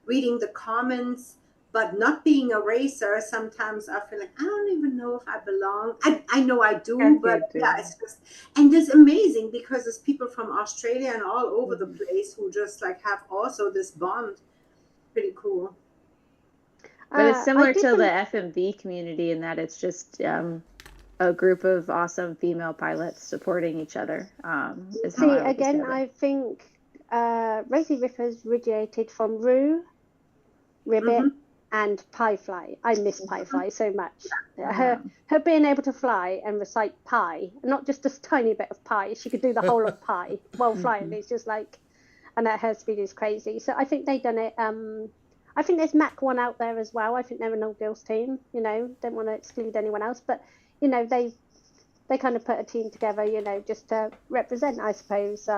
E: reading the comments, but not being a racer. Sometimes I feel like I don't even know if I belong. I know I do, but yeah, it's just, and it's amazing because there's people from Australia and all over the place who just like have also this bond. Pretty cool.
C: But it's similar to the FMV community in that it's just a group of awesome female pilots supporting each other.
B: I think Rosie Rippers originated from Rue, Ribbit, and Piefly. I miss Piefly so much. Her being able to fly and recite pi, not just a tiny bit of pi, she could do the whole of pi while flying. It's just like, and at her speed is crazy. So I think they've done it. I think there's Mach 1 out there as well. I think they're an all-girls team, you know, don't want to exclude anyone else. But, you know, they kind of put a team together, you know, just to represent, I suppose,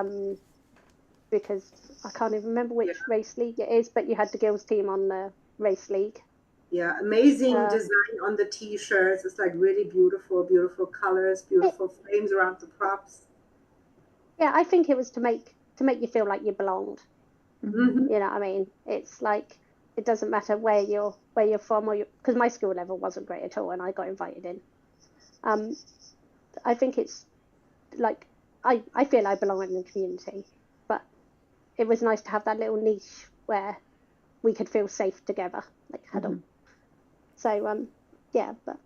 B: because I can't even remember which race league it is, but you had the girls team on the race league.
E: Yeah, amazing design on the T-shirts. It's like really beautiful, beautiful colors, beautiful flames around the props.
B: Yeah, I think it was to make you feel like you belonged. You know what I mean? It's like, it doesn't matter where you're from, or because my skill level wasn't great at all, and I got invited in. I think it's like I feel I belong in the community, but it was nice to have that little niche where we could feel safe together, like huddle. So yeah, but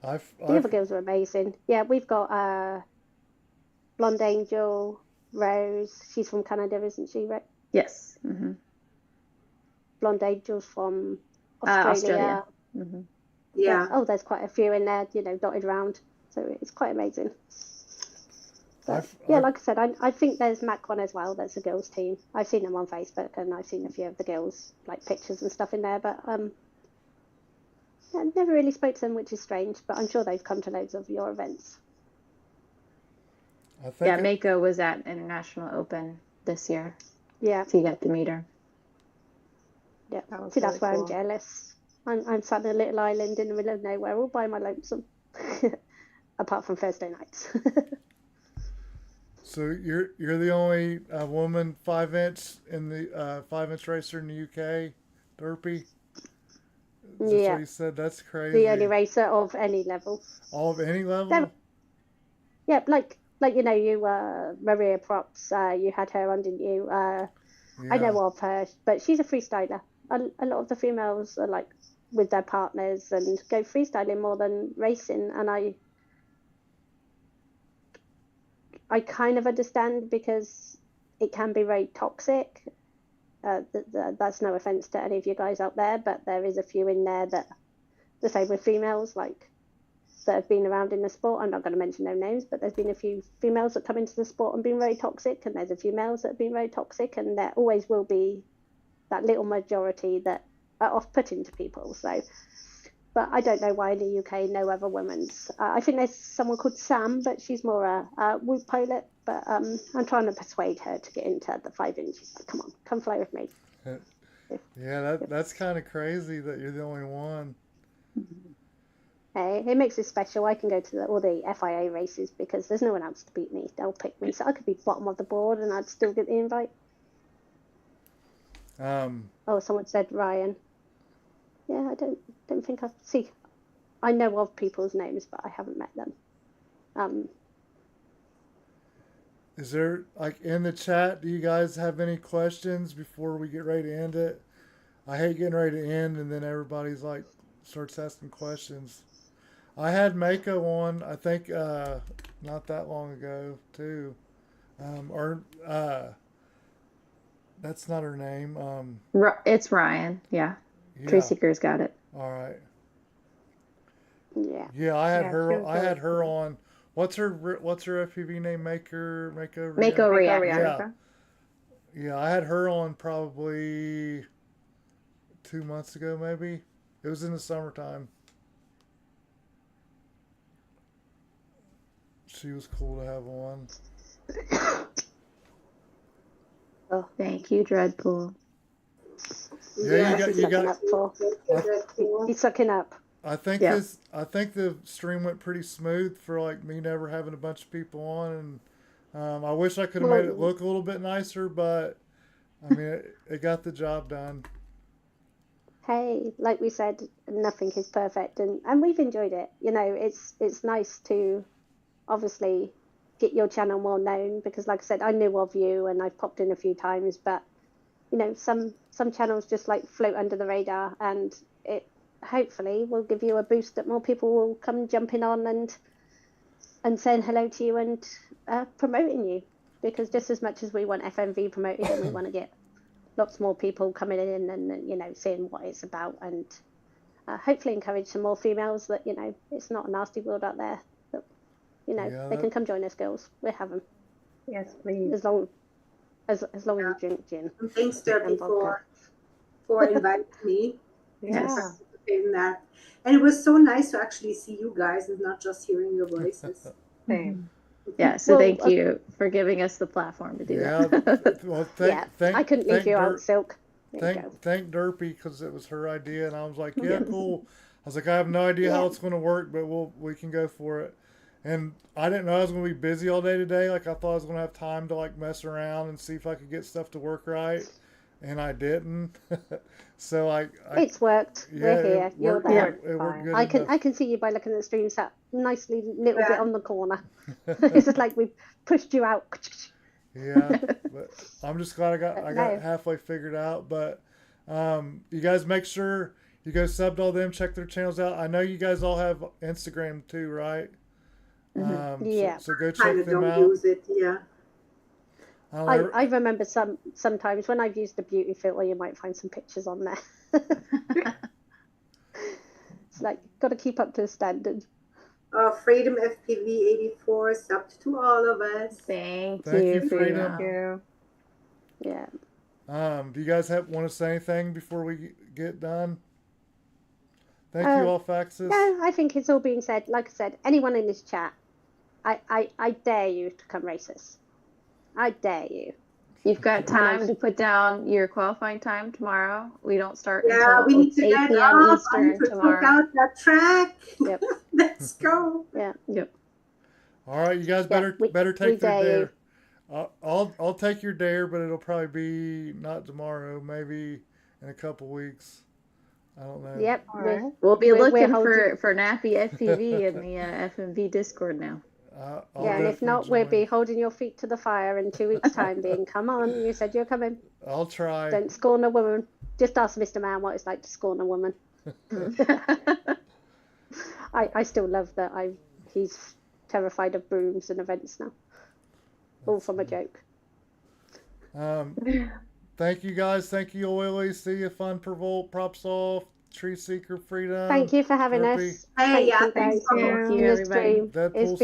B: the other girls are amazing. Yeah, we've got Blonde Angel, Rose. She's from Canada, isn't she, Rick?
C: Yes.
B: Blonde Angel's from Australia. Yeah. Oh, there's quite a few in there, you know, dotted around. So it's quite amazing. But, like I said, I think there's Mach 1 as well. There's a girls team. I've seen them on Facebook, and I've seen a few of the girls, like pictures and stuff in there. But I never really spoke to them, which is strange. But I'm sure they've come to loads of your events.
C: Mako was at International Open this year.
B: Yeah.
C: So you got to meet her.
B: Yeah. See, that's why I'm jealous. I'm sat in a little island in the middle of nowhere all by my lonesome. apart from Thursday nights.
A: So you're the only woman 5-inch in the 5-inch racer in the UK, Derpy. That's
B: Yeah,
A: what you said. That's
B: the only
A: crazy.
B: racer of any level.
A: All of any
B: There,
A: level.
B: yeah, like you know, you Maria Props, you had her on, didn't you? I
A: Yeah.
B: know of her, but she's a freestyler. A lot of the females are like with their partners and go freestyling more than racing, and I kind of understand because it can be very toxic. That's no offense to any of you guys out there, but there is a few in there that the same with females, like that have been around in the sport. I'm not going to mention no names, but there's been a few females that come into the sport and been very toxic, and there's a few males that have been very toxic, and there always will be that little majority that are off-putting to people. So, but I don't know why in the UK no other women's. I think there's someone called Sam, but she's more a whoop pilot. But I'm trying to persuade her to get into the 5-inch. Like, come on, come fly with me.
A: Yeah, that's kind of crazy that you're the only one.
B: Hey, it makes it special. I can go to all the FIA races because there's no one else to beat me. They'll pick me, so I could be bottom of the board and I'd still get the invite. Oh, someone said Ryan. Yeah, I don't think I've see. I know of people's names, but I haven't met them.
A: Is there, like, in the chat, do you guys have any questions before we get ready to end it? I hate getting ready to end and then everybody's like starts asking questions. I had Mako on, I think, not that long ago too. That's not her name.
C: It's Ryan. Yeah.
A: Yeah.
C: Tree Seeker's got it.
A: All right.
B: Yeah.
A: Yeah, I had
D: Yeah, she
A: her.
D: was
A: I had
D: really
A: her
D: cool.
A: on. What's her FPV name? Mako
C: Mako
D: Mako
C: Reactor.
D: Reactor.
A: Yeah, I had her on probably 2 months ago, maybe. It was in the summertime. She was cool to have on.
B: Oh,
C: Thank you, Dreadpool.
A: Yeah,
B: what's he
A: you got.
B: sucking up for? He's sucking up.
A: I think
C: Yeah.
A: I think the stream went pretty smooth for like me never having a bunch of people on, and I wish I could have made it look a little bit nicer, but I mean it got the job done.
B: Hey, like we said, nothing is perfect, and we've enjoyed it. You know, it's nice to obviously get your channel more known because, like I said, I knew of you and I've popped in a few times, but you know, some channels just like float under the radar, and it hopefully will give you a boost that more people will come jumping on and saying hello to you and promoting you, because just as much as we want FMV promoted and we want to get lots more people coming in and you know seeing what it's about, and hopefully encourage some more females that you know it's not a nasty world out there, that you know they can come join us girls. We'll have them
D: Yes, please.
B: as long as you drink gin.
E: And thanks, Derby,
B: and vodka.
E: for inviting me to
C: Yes.
E: participate in that. And it was so nice to actually see you guys and not just hearing your voices.
D: Same.
C: Yeah, so
B: Well,
C: thank you for giving us the platform to do that.
A: Well,
B: I couldn't leave you out, Silk. There you go.
A: Thank Derpy because it was her idea, and I was like, yeah, cool. I was like, I have no idea how it's going to work, but we can go for it. And I didn't know I was going to be busy all day today. Like I thought I was going to have time to like mess around and see if I could get stuff to work right, and I didn't. So
B: It's worked.
A: yeah,
B: We're here. You're there.
A: It worked good.
B: I can see you by looking at the stream set nicely little bit on the corner. It's just like we pushed you out.
A: Yeah, but I'm just glad I got it halfway figured out. But you guys make sure you go sub to all them, check their channels out. I know you guys all have Instagram too, right?
B: Yeah.
A: So go
E: I
A: check them
E: don't
A: out.
E: use it, yeah.
B: I remember sometimes when I've used the beauty filter, you might find some pictures on there. It's like got to keep up to the standard.
E: Freedom FPV 84 subbed to all of us.
C: Thank
A: Thank
C: you,
A: you, Freedom.
C: Freedom.
D: Thank you.
B: Yeah.
A: Do you guys want to say anything before we get done? Thank you, all Faxes.
B: No, I think it's all being said. Like I said, anyone in this chat, I dare you to come race us. I dare you.
C: You've got time to put down your qualifying time tomorrow. We don't start
E: Yeah, we
C: until
E: need to
C: 8
E: get
C: p.m.
E: up. I
C: Eastern
E: need to
C: tomorrow.
E: check out that track.
B: Yep.
E: Let's go.
B: Yeah.
C: Yep.
A: All right, you guys
B: Yeah,
A: better
B: we
A: take their
B: dare you.
A: dare. I'll take your dare, but it'll probably be not tomorrow, maybe in a couple weeks. I don't know.
B: Yep.
D: All right.
C: We'll be
B: we're
C: looking
B: holding.
C: for Nappy FPV in the FMV Discord now.
A: I'll
B: Yeah, and if
A: definitely
B: not, we'll
A: join.
B: be holding your feet to the fire in 2 weeks' time, being, come on, you said you're coming.
A: I'll try.
B: Don't scorn a woman. Just ask Mr. Man what it's like to scorn a woman. I still love that. He's terrified of brooms and events now. All from a joke.
A: Thank you guys. Thank you, Oily. See you, Fun per Volt, Props Off, Tree Seeker Freedom.
B: Thank you for having
A: Derpy.
B: us.
E: Hey,
B: Thank
E: yeah,
B: you
E: thanks
B: guys
E: for
C: Thank you,
B: in this
C: everybody.
B: stream. It's
A: Deadpool
B: been